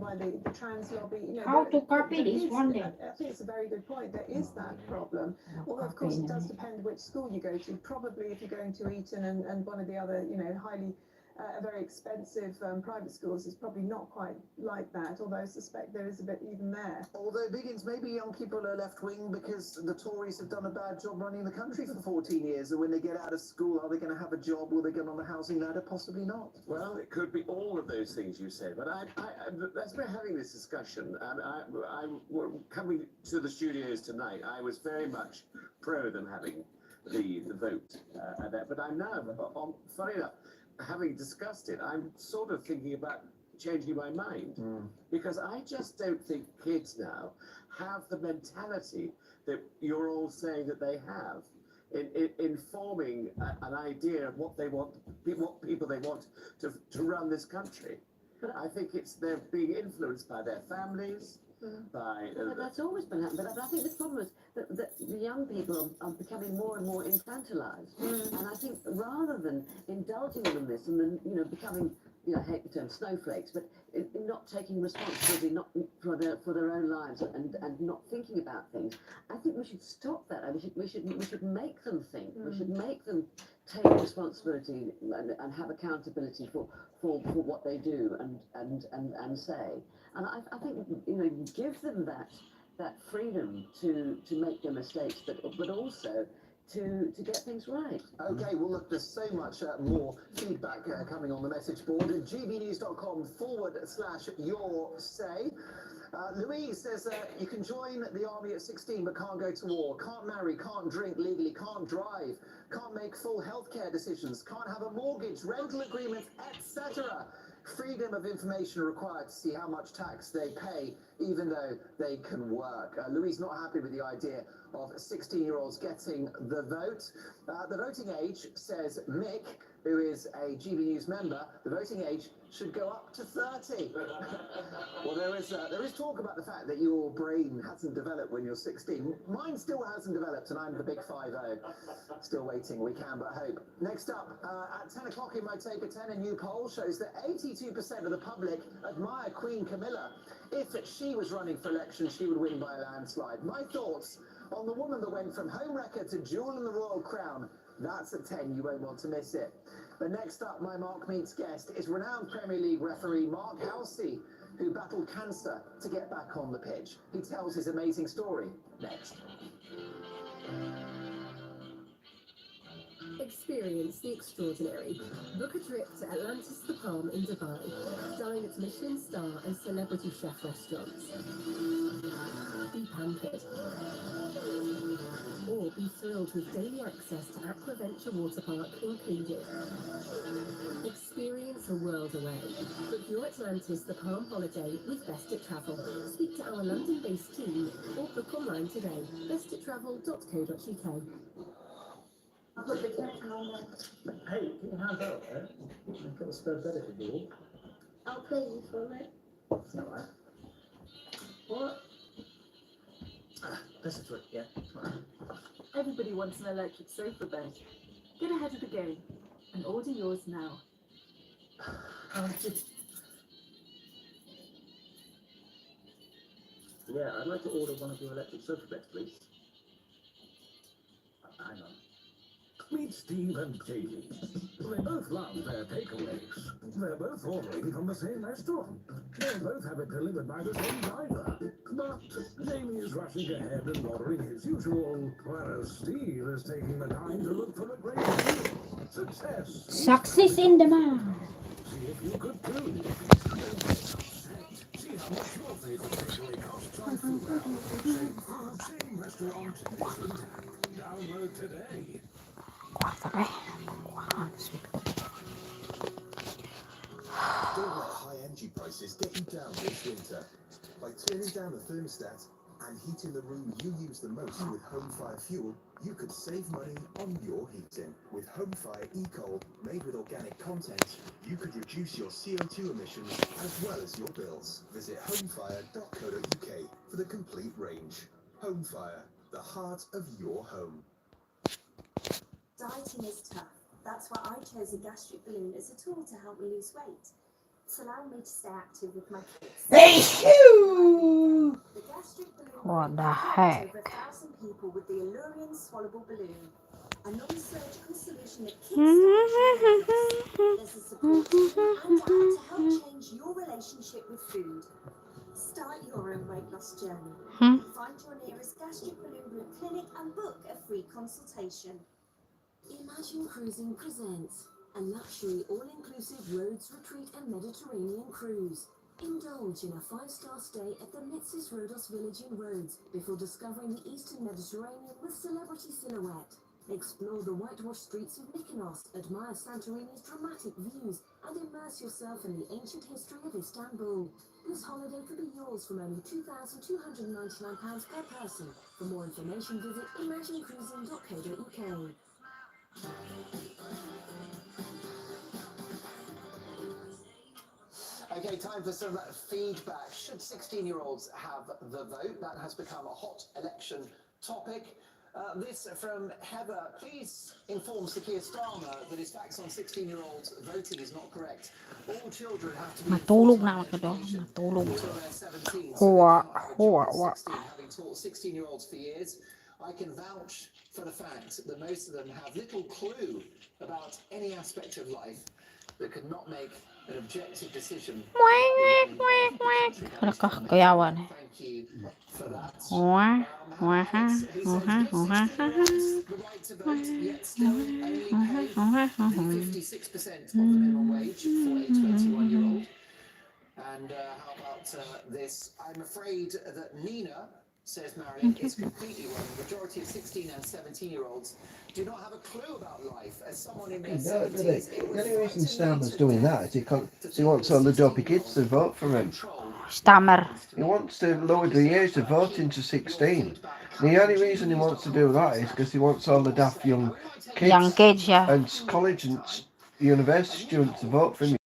by the trans lobby. You know, How to copy this one day? I think it's a very good point. There is that problem. Although, of course, it does depend which school you go to. Probably if you're going to Eton and one of the other, you know, highly very expensive private schools, is probably not quite like that, although I suspect there is a bit even there. Although, Biggins, maybe young people are left-wing because the Tories have done a bad job running the country for 14 years, and when they get out of school, are they going to have a job? Will they get on the housing ladder? Possibly not. Well, it could be all of those things you said, but as we're having this discussion, and coming to the studios tonight, I was very much pro them having the vote, but I'm now, funny enough, having discussed it, I'm sort of thinking about changing my mind, because I just don't think kids now have the mentality that you're all saying that they have in forming an idea of what they want, what people they want to run this country. But I think they're being influenced by their families. But that's always been happening. But I think the problem is that the young people are becoming more and more infantilized. And I think rather than indulging them in this and then, you know, becoming, you know, I hate the term snowflakes, but not taking responsibility for their own lives and not thinking about things, I think we should stop that. And we should make them think. We should make them take responsibility and have accountability for what they do and say. And I think, you know, give them that freedom to make their mistakes, but also to get things right. Okay, well, look, there's so much more feedback coming on the message board at gbnews.com/your say. Louise says you can join the army at 16 but can't go to war, can't marry, can't drink legally, can't drive, can't make full healthcare decisions, can't have a mortgage, rental agreement, etc. Freedom of information required to see how much tax they pay, even though they can work. Louise not happy with the idea of 16-year-olds getting the vote. The voting age, says Mick, who is a GB News member, the voting age should go up to 30. Well, there is talk about the fact that your brain hasn't developed when you're 16. Mine still hasn't developed, and I'm the big 5-0. Still waiting, we can but hope. Next up, at 10 o'clock in my Take a 10, a new poll shows that 82% of the public admire Queen Camilla. If she was running for election, she would win by a landslide. My thoughts on the woman that went from homewrecker to jewel in the royal crown. That's at 10, you won't want to miss it. But next up, my Mark Meets guest is renowned Premier League referee Mark Halsey, who battled cancer to get back on the pitch. He tells his amazing story next. Experience the extraordinary. Book a trip to Atlantis the Palm in Dubai. Dine at Michelin star and celebrity chef restaurants. Be pampered. Or be thrilled with daily access to Aquaventure Water Park included. Experience a world away. Book your Atlantis the Palm holiday with Best at Travel. Speak to our London-based team or book online today. bestattravel.co.uk. I'll put the curtain on there. Hey, can you hand out there? I've got a spare bed if you will. I'll play you for it. It's alright. What? Listen to it, yeah. Right. Everybody wants an electric sofa bed. Get ahead of the game and order yours now. Yeah, I'd like to order one of your electric sofa beds, please. Hang on. Meet Steve and Jamie. They both love their takeaways. They're both ordering from the same restaurant. They'll both have it delivered by the same driver. But Jamie is rushing ahead and ordering his usual, whereas Steve is taking the time to look for the great deal. Success. Success in the man. See if you could too. See how much your favorite takeaway costs on food. Same food, same restaurant. Download today. Don't let high energy prices get you down this winter. By turning down the thermostat and heating the room you use the most with home fire fuel, you could save money on your heating. With home fire e-coal made with organic content, you could reduce your CO2 emissions as well as your bills. Visit homefire.co.uk for the complete range. Home Fire, the heart of your home. Dieting is tough. That's why I chose a gastric balloon as a tool to help me lose weight. It's allowed me to stay active with my kids. The gastric balloon What the helped heck? over 1,000 people with the Allurian swallowable balloon, a non-surgical solution that kickstarts weight loss. There's a support team and app to help change your relationship with food. Start your own weight loss journey. Find your nearest gastric balloon group clinic and book a free consultation. Imagine Cruising presents a luxury all-inclusive Rhodes retreat and Mediterranean cruise. Indulge in a 5-star stay at the Mitsis Rhodos village in Rhodes before discovering the Eastern Mediterranean with Celebrity Silhouette. Explore the whitewashed streets of Mykonos, admire Santorini's dramatic views, and immerse yourself in the ancient history of Istanbul. This holiday could be yours from only £2,299 per person. For more information, visit imaginecruising.co.uk. Okay, time for some feedback. Should 16-year-olds have the vote? That has become a hot election topic. This from Heather. Please inform Sir Keir Starmer that his facts on 16-year-olds voting is not correct. All children have to be Matulog na ako doon. Matulog. until they're 17. Huwa. Having taught 16-year-olds for years, I can vouch for the fact that most of them have little clue about any aspect of life that could not make an objective decision. Nakakayawan. Thank you for that. The right to vote, yet still only pay the 56% of the minimum wage for a 21-year-old. And how about this? I'm afraid that Nina, says Marilyn, is completely wrong. The majority of 16 and 17-year-olds do not have a clue about life. As someone in their 70s, The only reason Stammer's doing that is because he wants all the dopey kids to vote for him. Stammer. He wants to lower the age of voting to 16. The only reason he wants to do that is because he wants all the daft young kids, yeah. and college and university students to vote for him.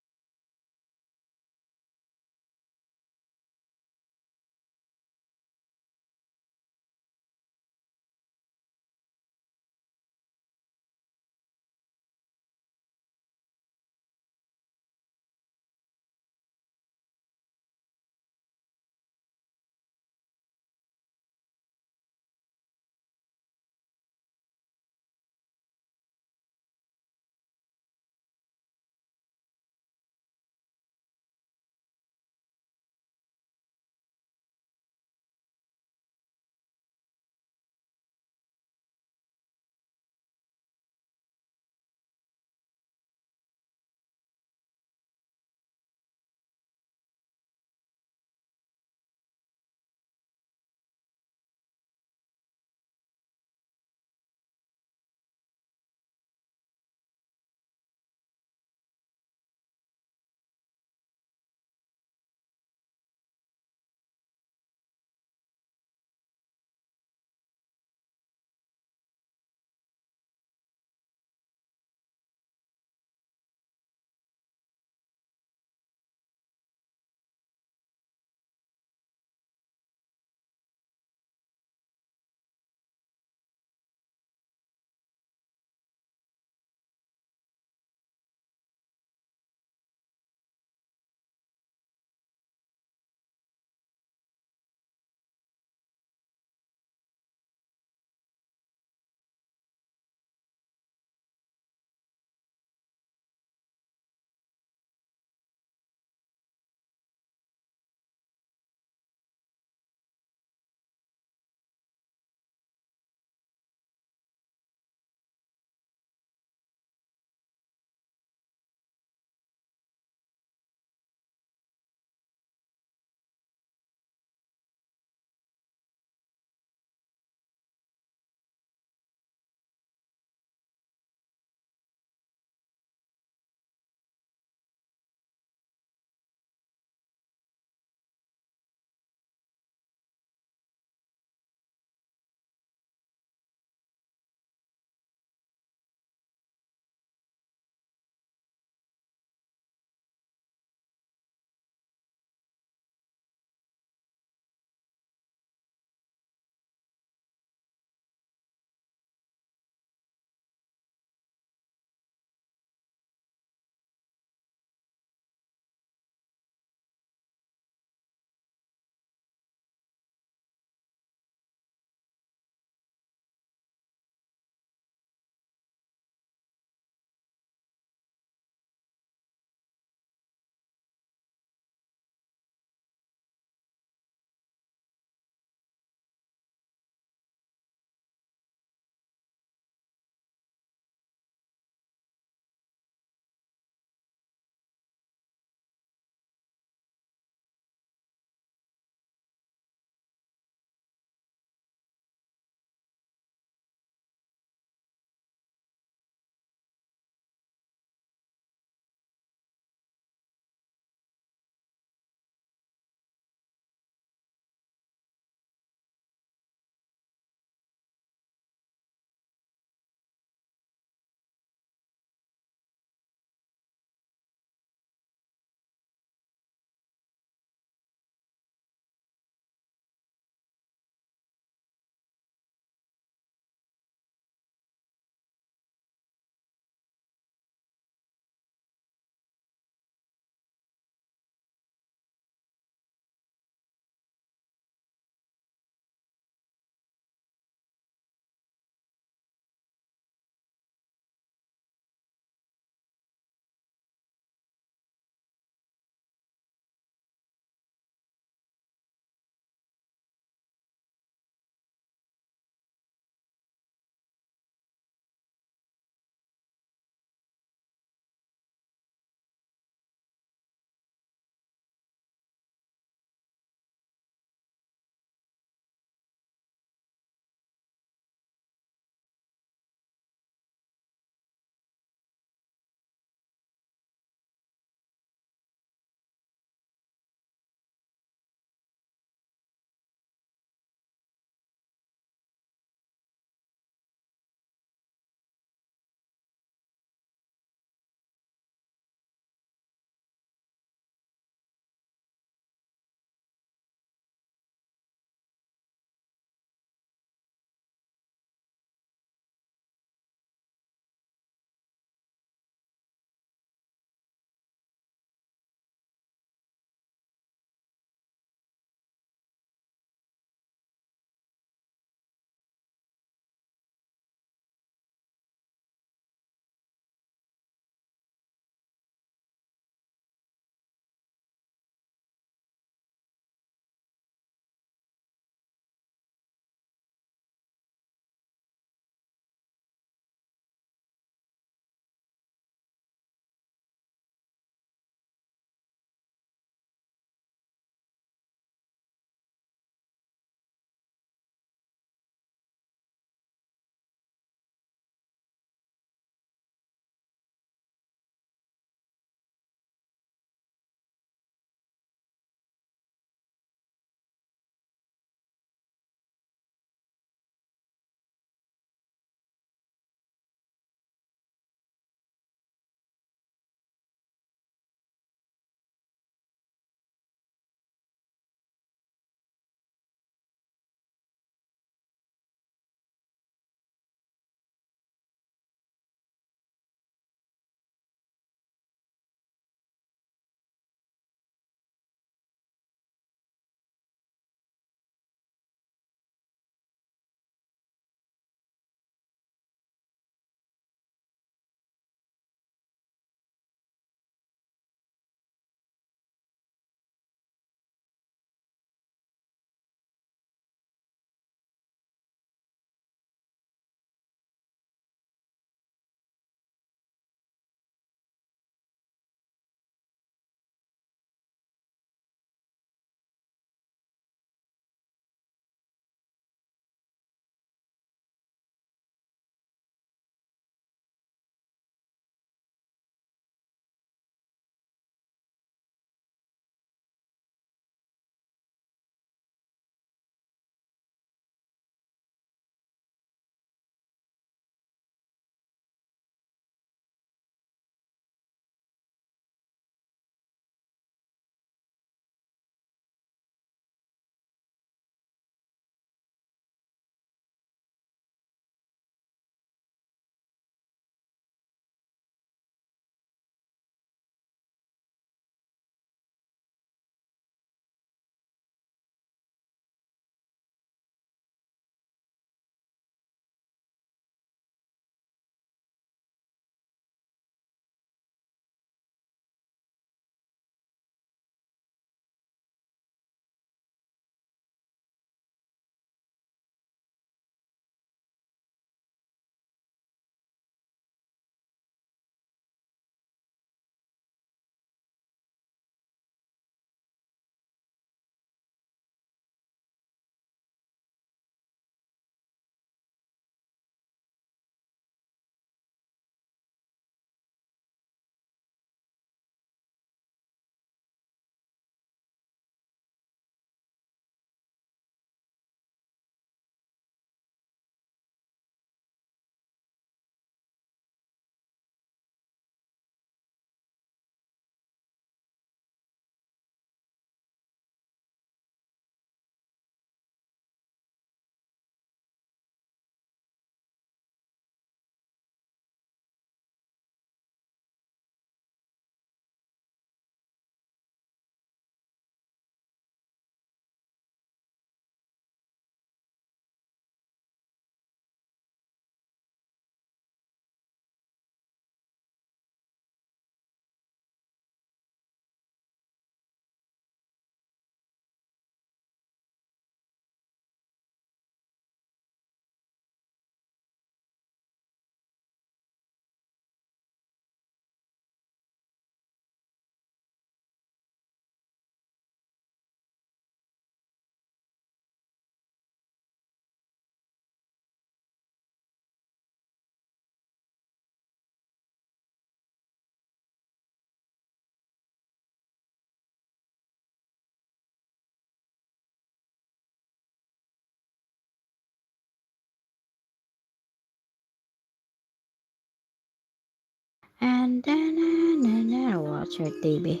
Watch your TV.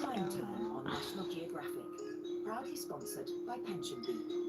Time Turn on National Geographic. Proudly sponsored by Pension Beat.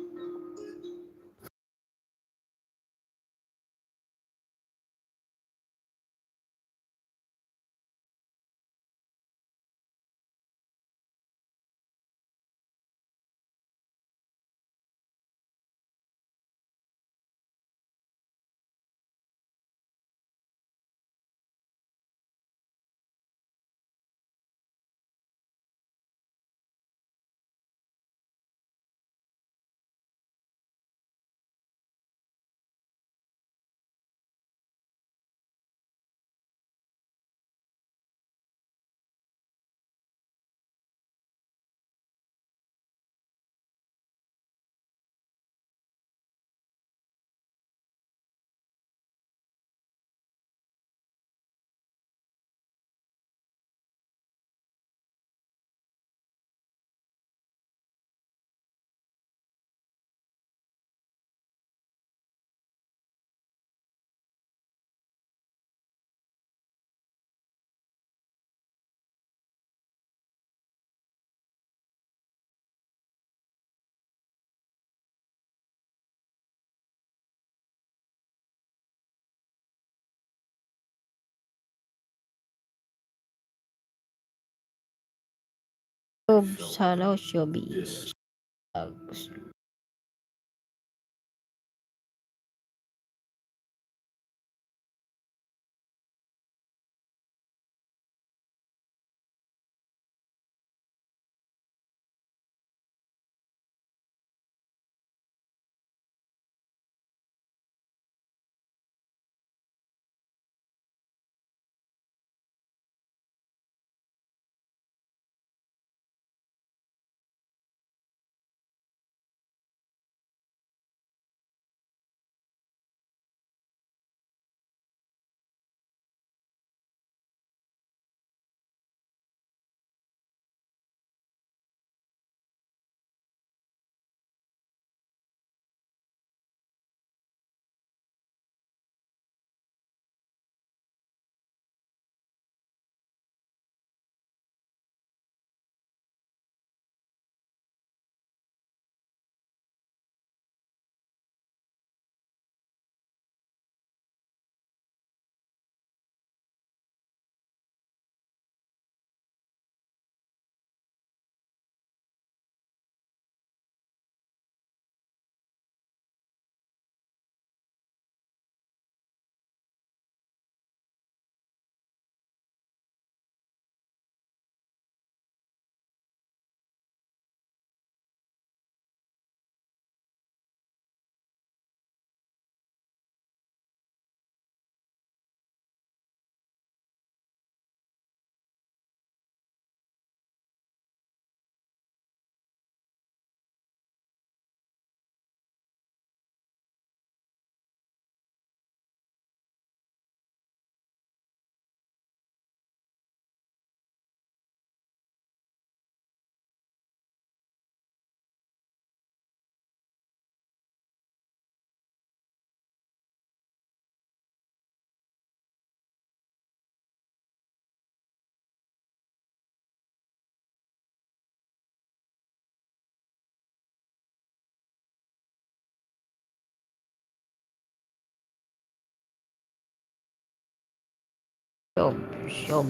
Hello, Shelby.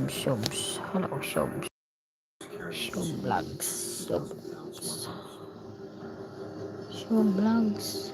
Shubs. Hello, Shubs. Shublags. Shublags.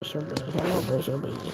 Should be, hello, should be.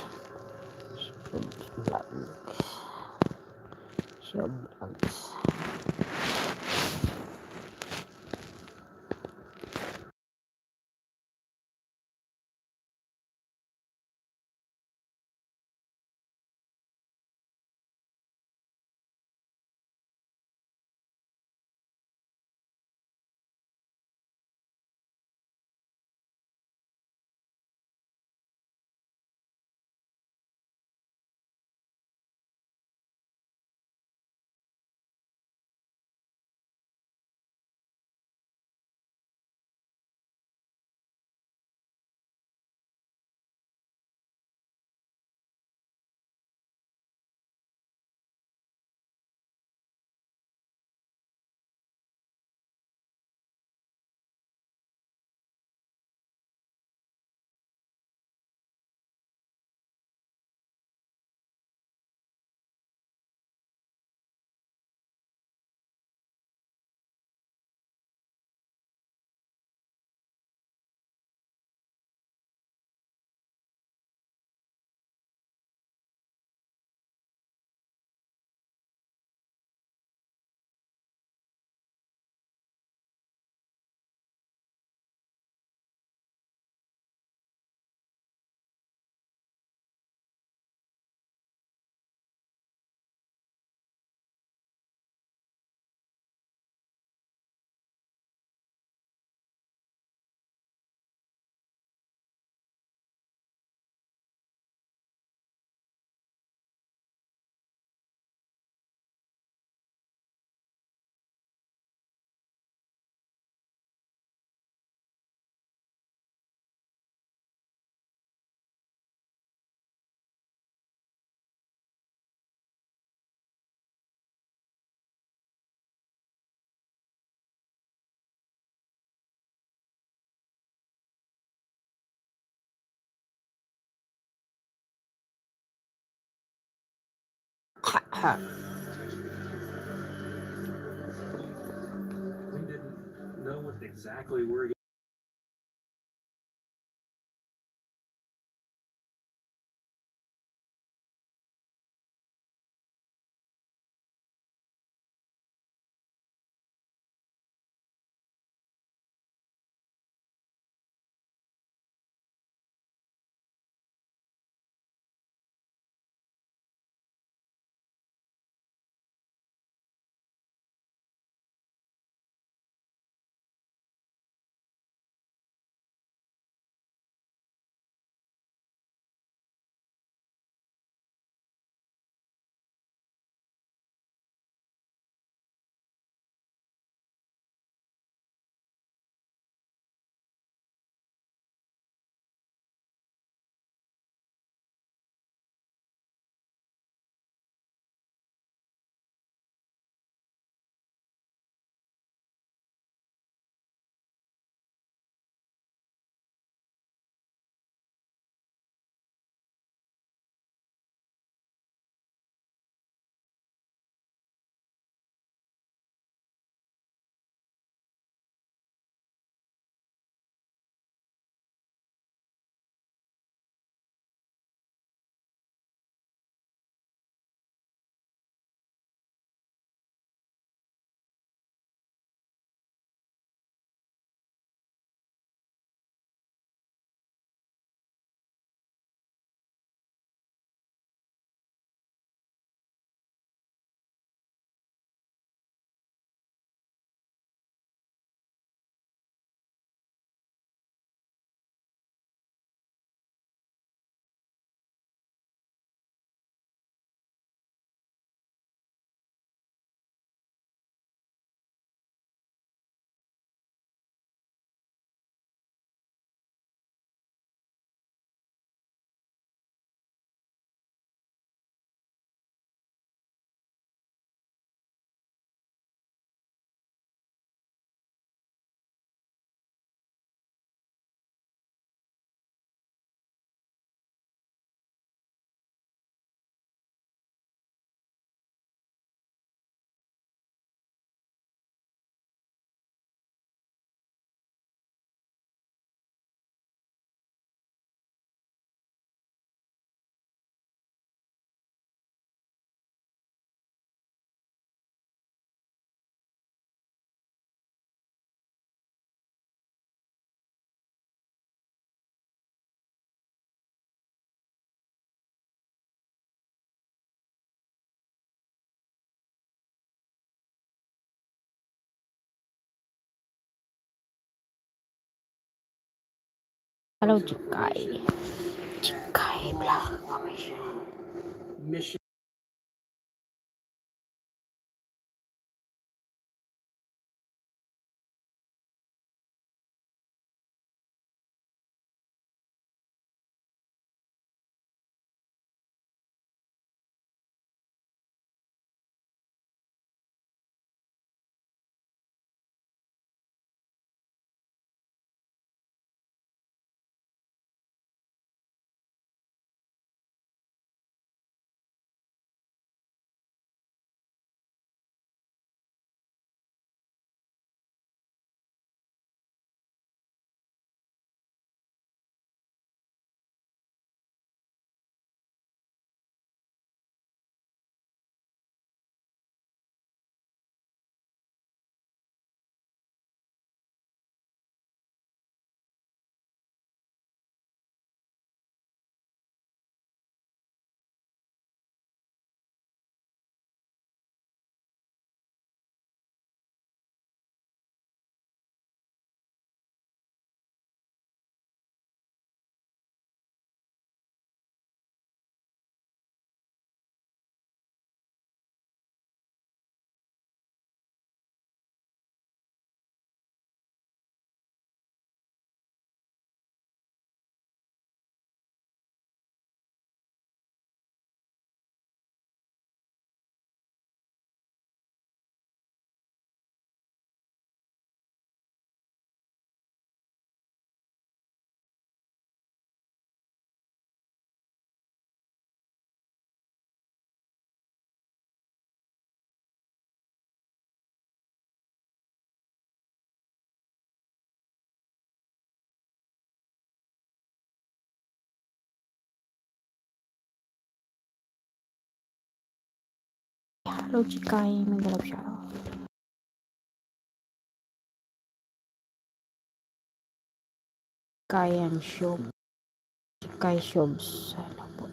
We didn't know what exactly we're Hello, Chikai. Chikai block formation. Mission. Hello, Chikai. Manggalap siya. Chikai and Shob. Chikai Shobs. Ano po?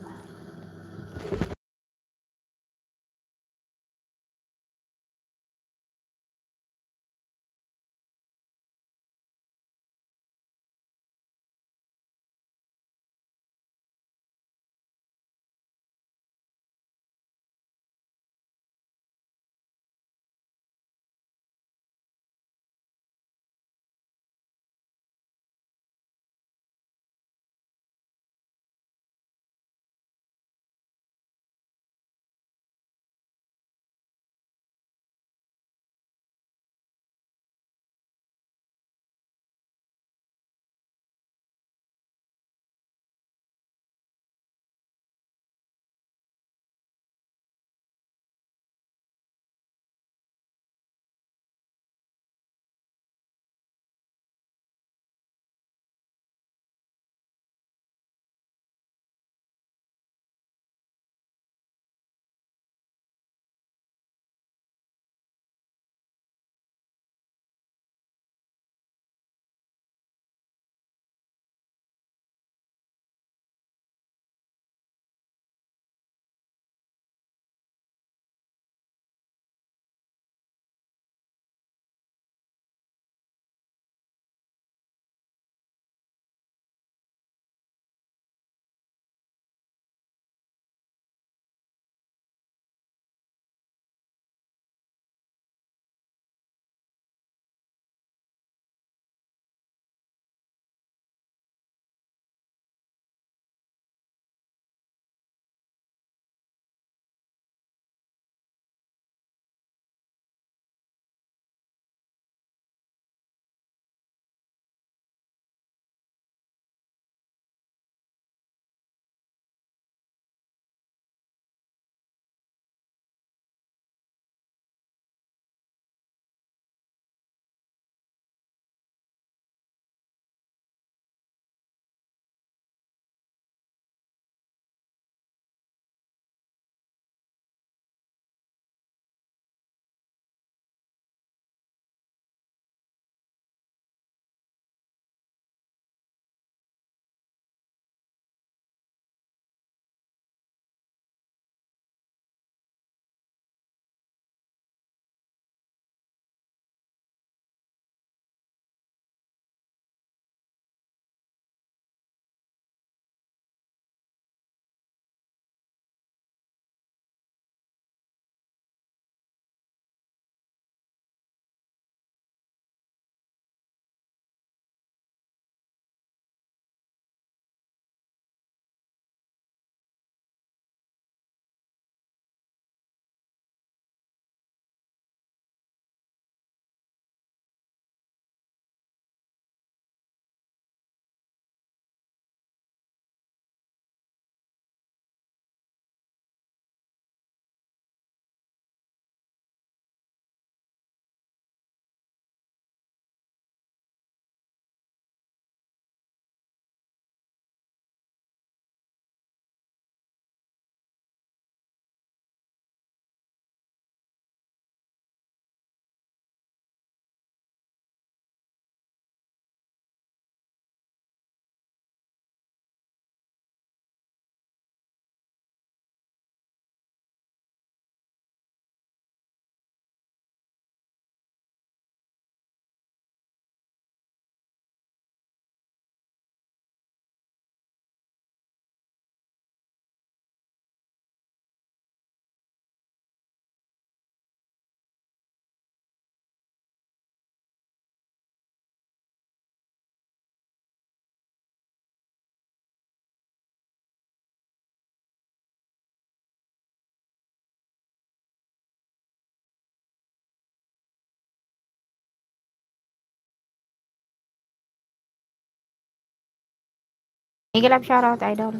Mega love shoutout, idol.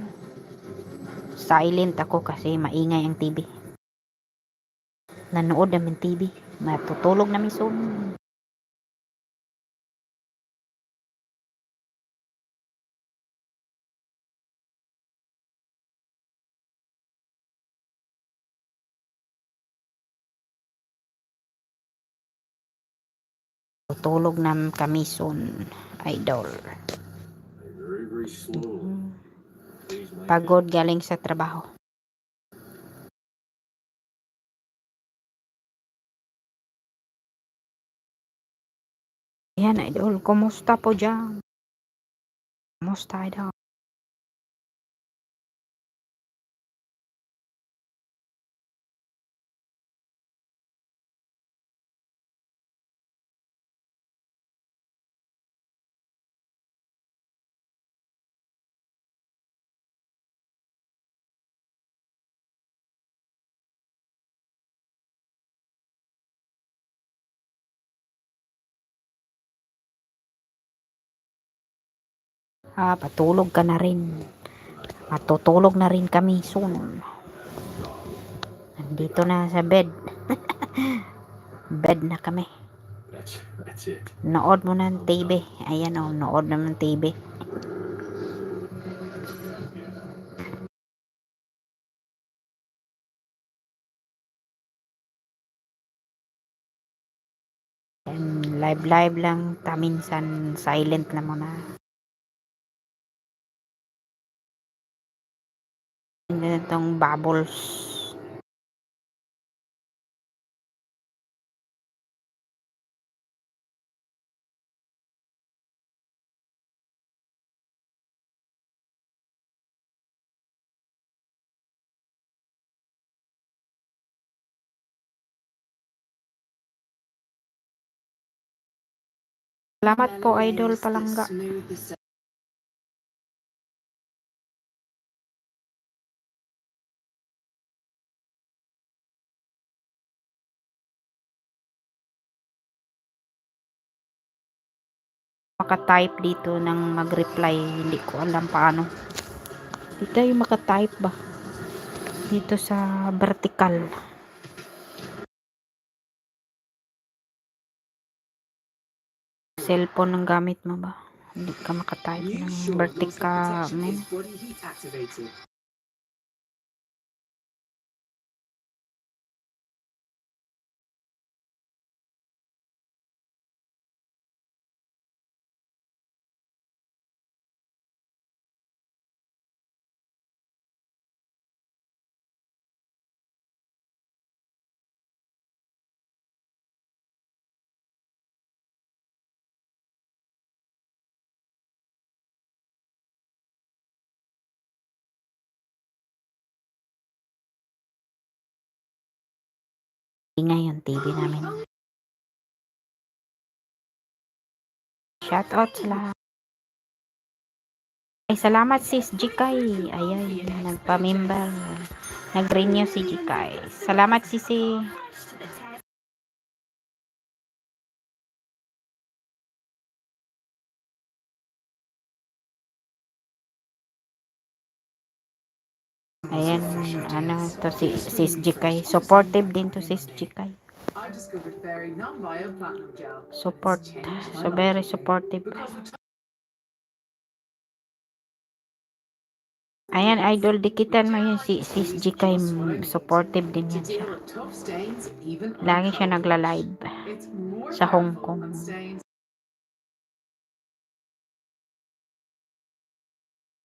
Silent ako kasi maingay ang TV. Nanood namin TV. Matutulog namin soon. Tutulog na kami soon, idol. Very slow. Pagod galing sa trabaho. Ayan, idol. Kumusta po dyan? Kumusta, idol? Patulog ka na rin. Matutulog na rin kami soon. Nandito na sa bed. Bed na kami. That's it. Nood mo ng TV. Ayan o, nood na ng TV. Live lang ta minsan, silent na muna. Itong bubbles. Salamat po, idol Palangga. Maka-type dito ng mag-reply, hindi ko alam paano. Dito yung maka-type ba? Dito sa vertical. Cellphone ang gamit mo ba? Hindi ka maka-type ng vertical. Body heat activated. Ingay yung TV namin. Shout out sa lahat. Ay, salamat sis Jikay. Ayan, nagpa-member. Nag-renew si Jikay. Salamat sisi. Ayan, ano to si sis Jikay. Supportive din to sis Jikay. I discovered Fairy non-bio platinum gel. Support. So very supportive. Ayan, idol, dikitan mo yun si sis Jikay. Supportive din yan siya. Lagi siya nagla-live sa Hong Kong.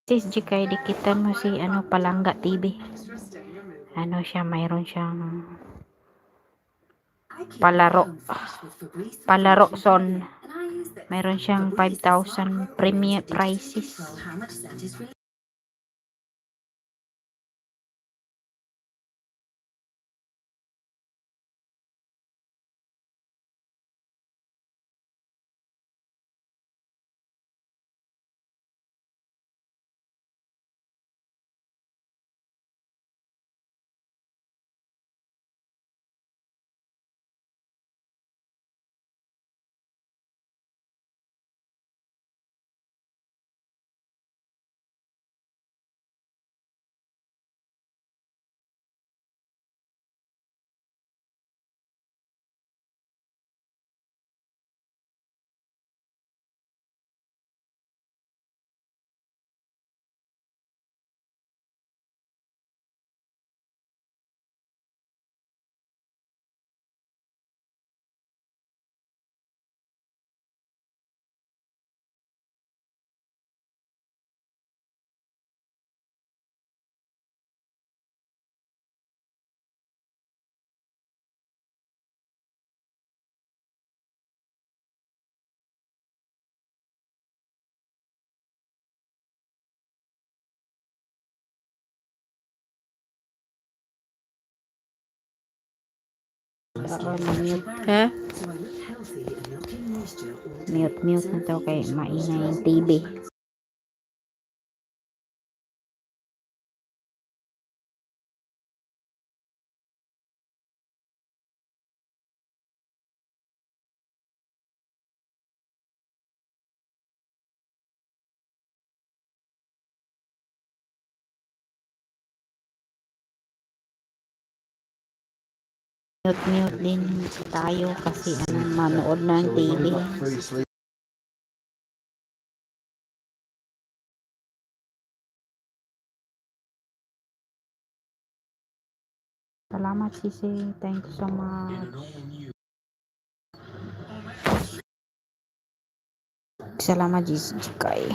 Sis Jikay, dikitan mo si ano Palangga TV. Ano siya, mayroon siyang palaro son. Mayroon siyang 5,000 premium prizes. mute. Ha? Mute na to kay maingay yung TV. Mute din tayo kasi manood ng TV. Salamat Sisi, thank you so much. Salamat Jikay.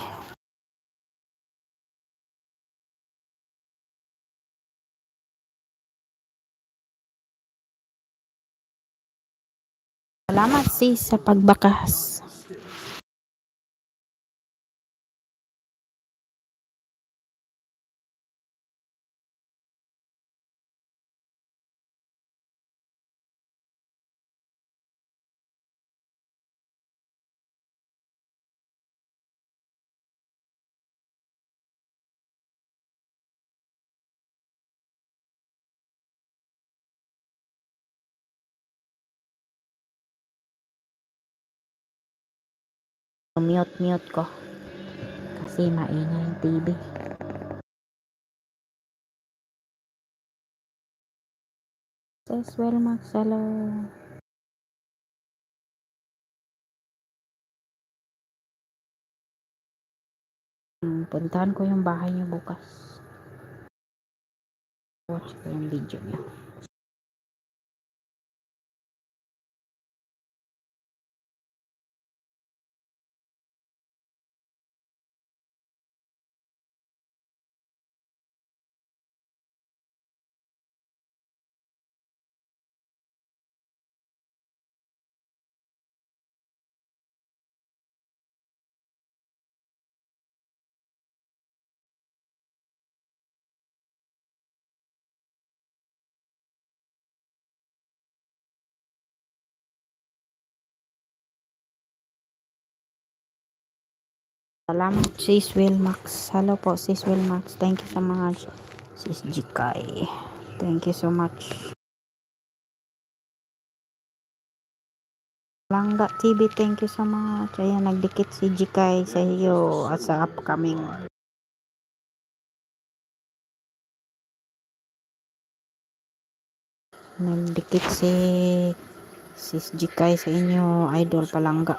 Salamat sis sa pagbakas. Mute ko kasi maingay yung TV. As well, Max, hello. Puntahan ko yung bahay niyo bukas. Watch ko yung video niya. Salamat sis Wilmax. Hello po sis Wilmax. Thank you so much. Sis Jikay. Thank you so much. Langga TV, thank you so much. Ayan, nagdikit si Jikay sa iyo at sa upcoming. Nagdikit si sis Jikay sa inyo, idol Palangga.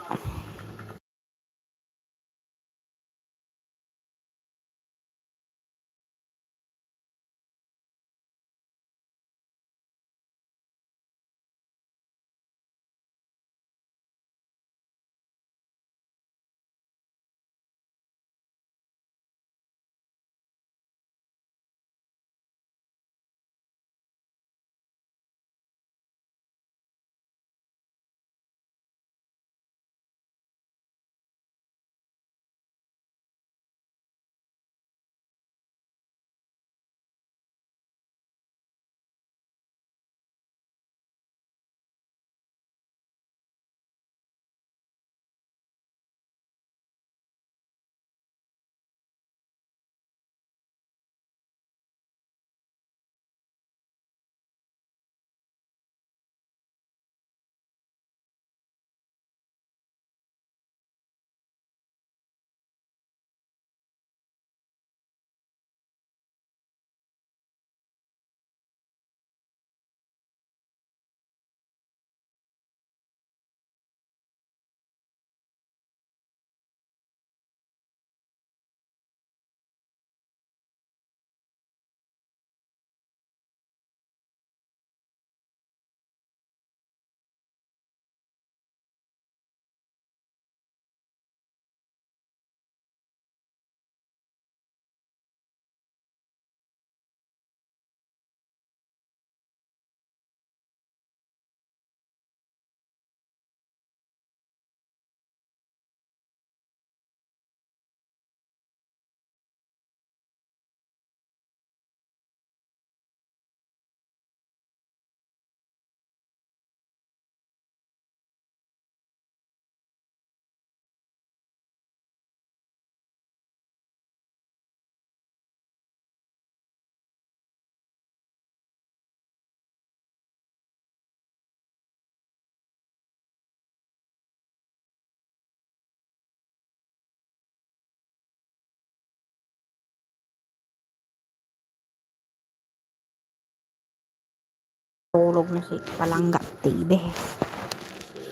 natutulog na si Palangga TV.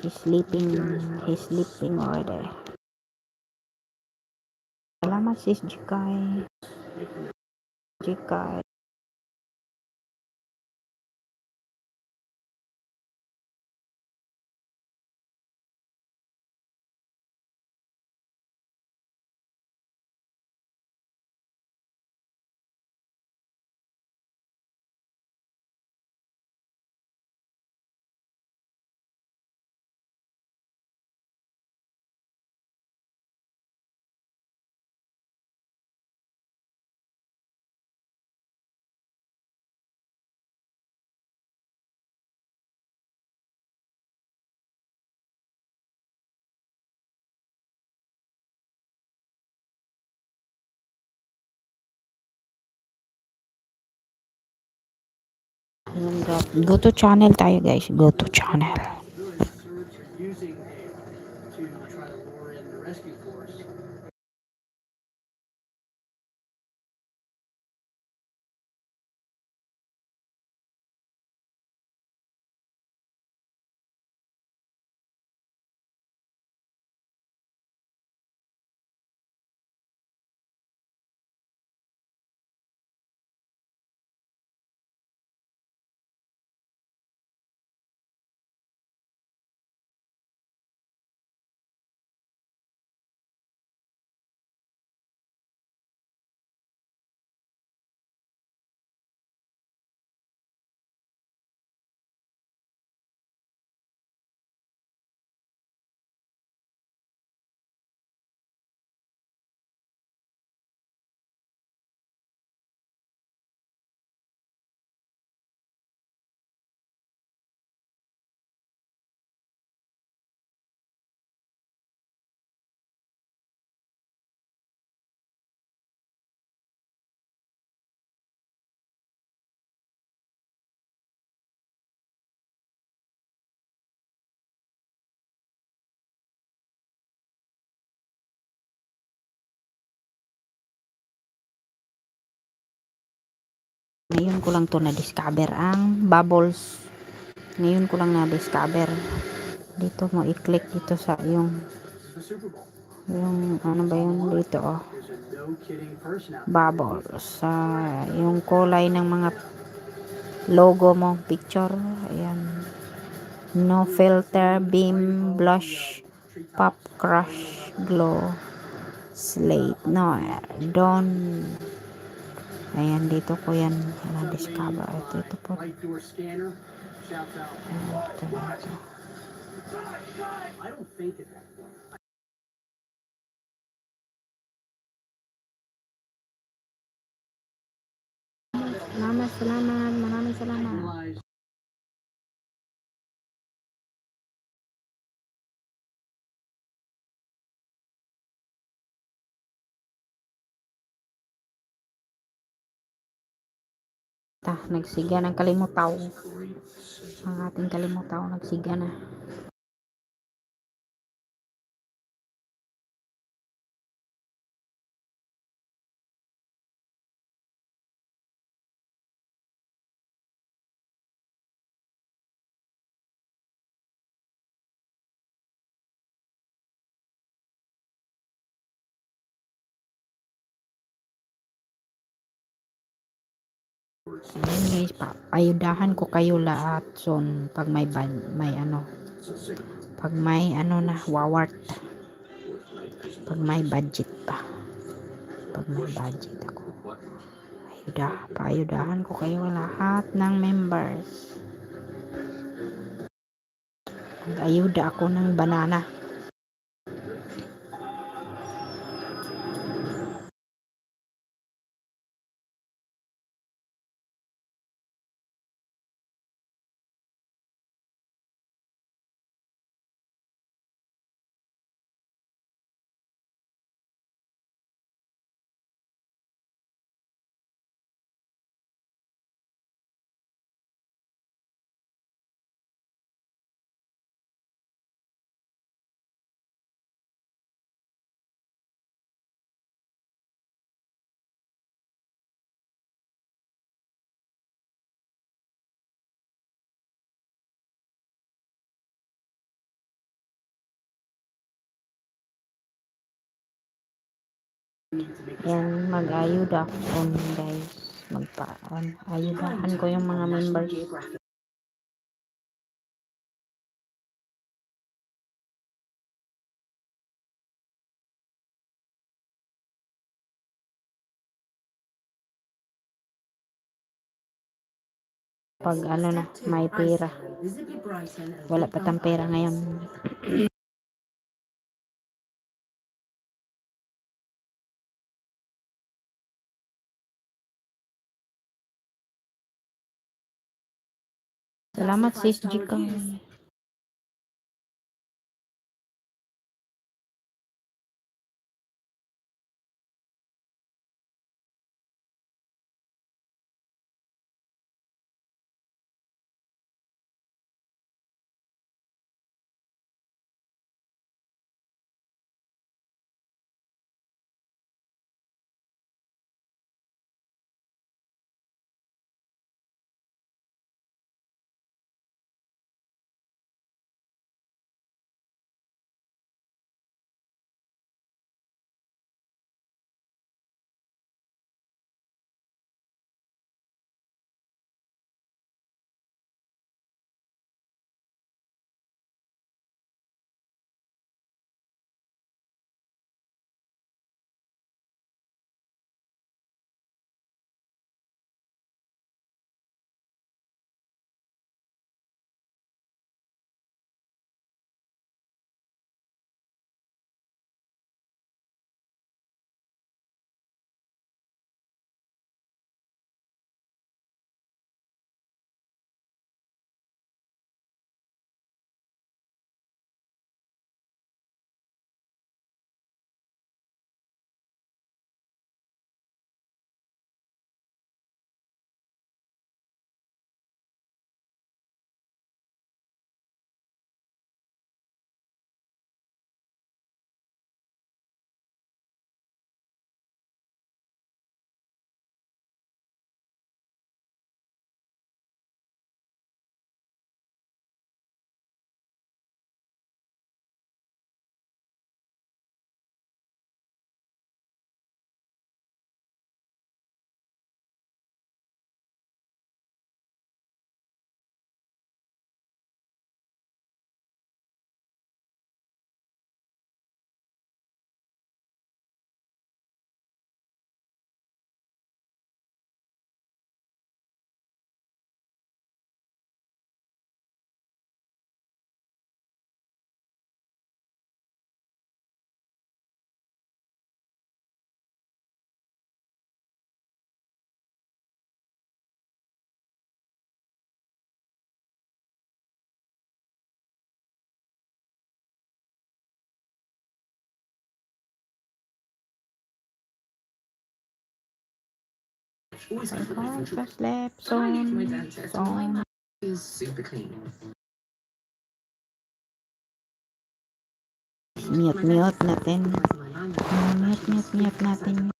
He's sleeping already. Salamat sis Jikay. Go to channel tayo guys. Go to channel. Ngayon ko lang to na-discover ang bubbles. Ngayon ko lang na-discover. Dito mo i-click dito sa yung ano ba yun dito bubbles sa yung kulay ng mga logo mo, picture. Ayan. No filter, beam, blush, pop, crush, glow, slate. No, don't. Ayan, dito ko yan na-discover. Ito po. Salamat. Maraming salamat. Nagsiga ng kalimutaw. Ang ating kalimutaw nagsiga na. Ayan guys, ayudahan ko kayo lahat soon pag may ano na wawart, pag may budget pa, pag may budget ako, paayudahan ko kayo lahat ng members. Nag-ayuda ako ng banana. Yan, mag-ayuda ako guys. Ayudahan ko yung mga members. Pag ano na, may pera. Wala pa tayong pera ngayon. Salamat sis Jika. First lap, zone. Is super clean. Mute natin. Mute natin.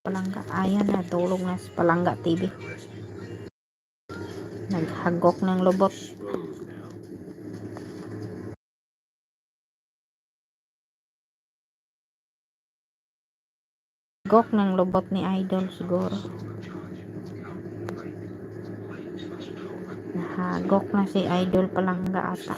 Palangga. Ayan na, tulong na sa Palangga TV. Naghagok ng lubot. Hagok ng lubot ni Idol siguro. Nahagok na si Idol Palangga ata.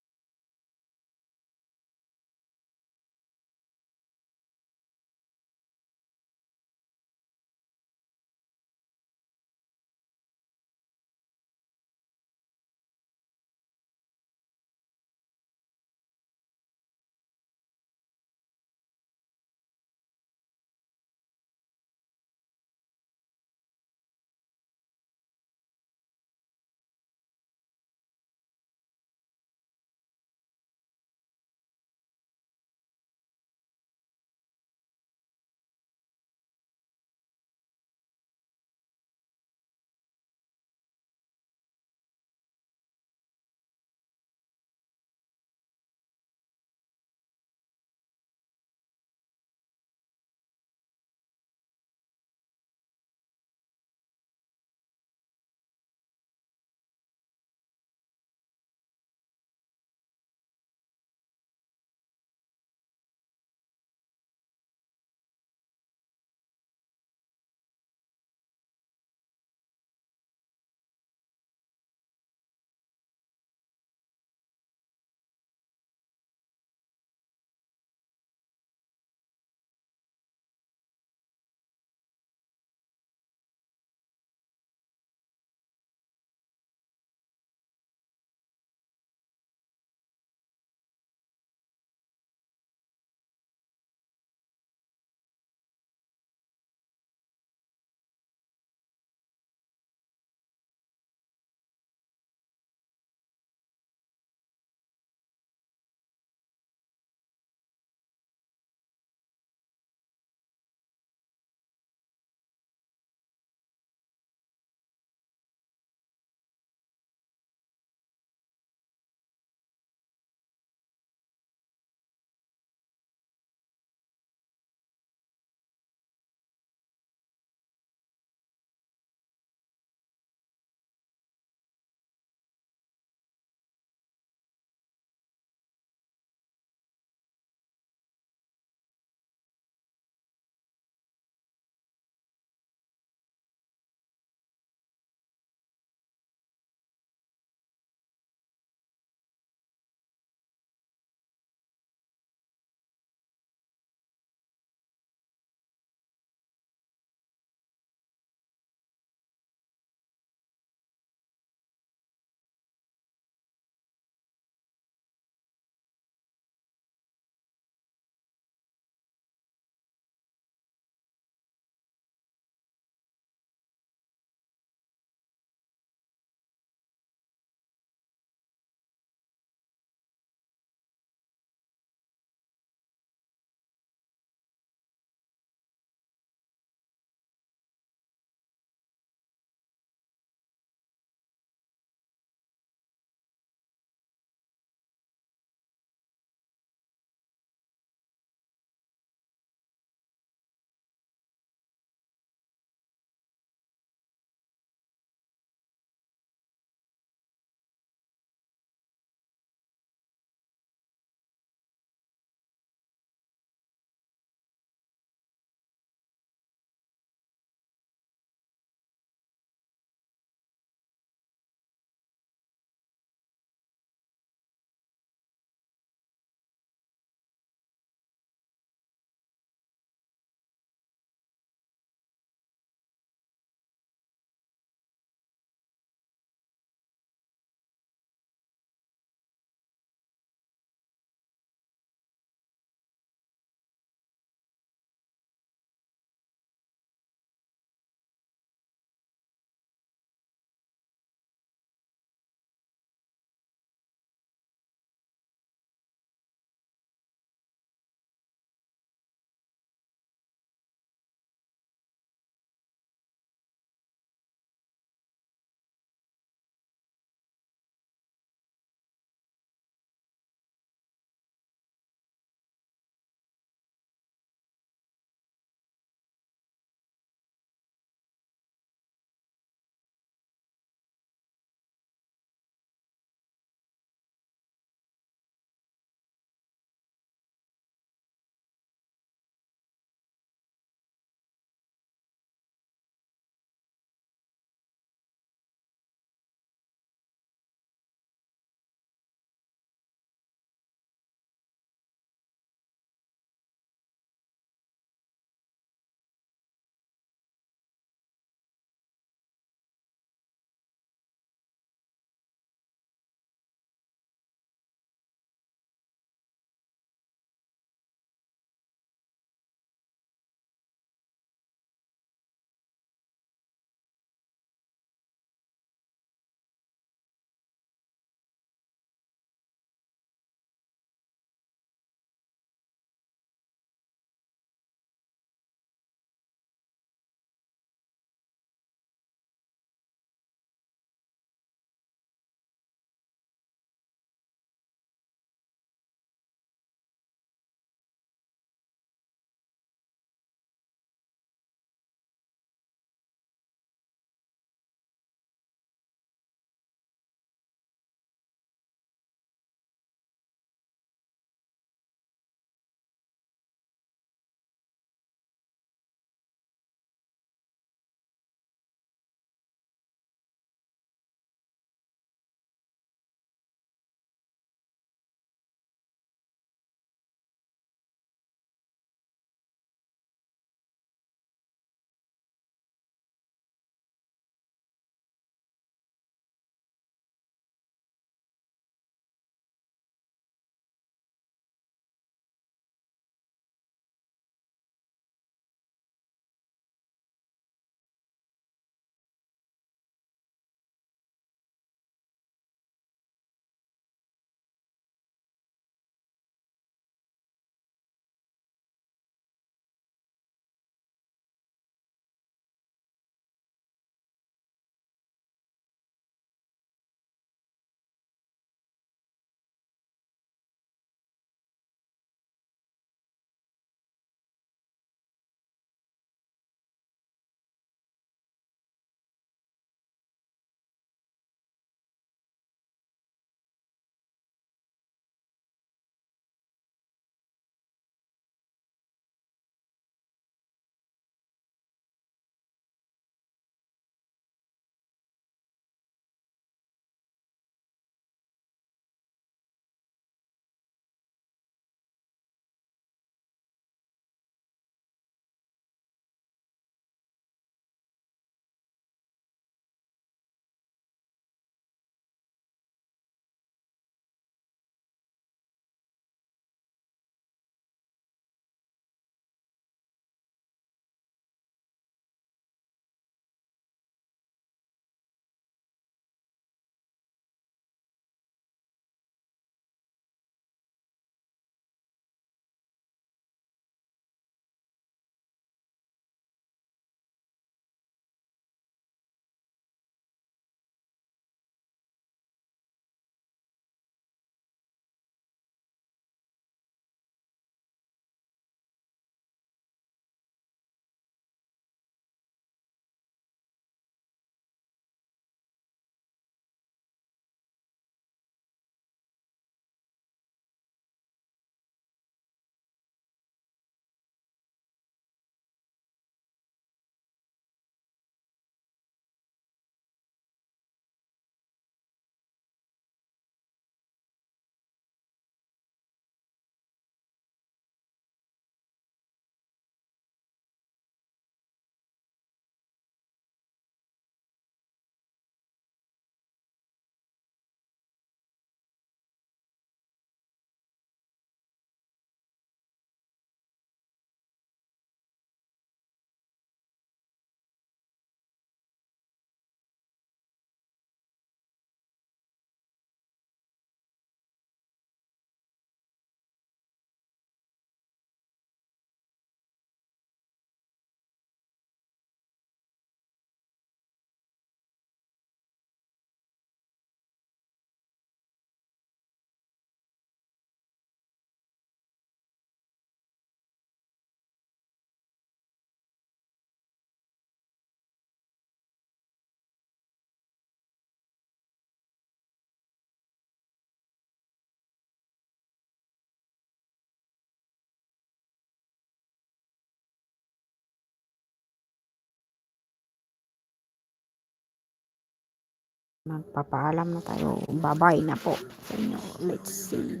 Magpapaalam na tayo. Bye-bye na po sa inyo. Let's see.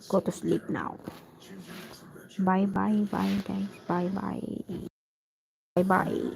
Go to sleep now. Bye-bye, bye guys. Bye-bye. Bye-bye.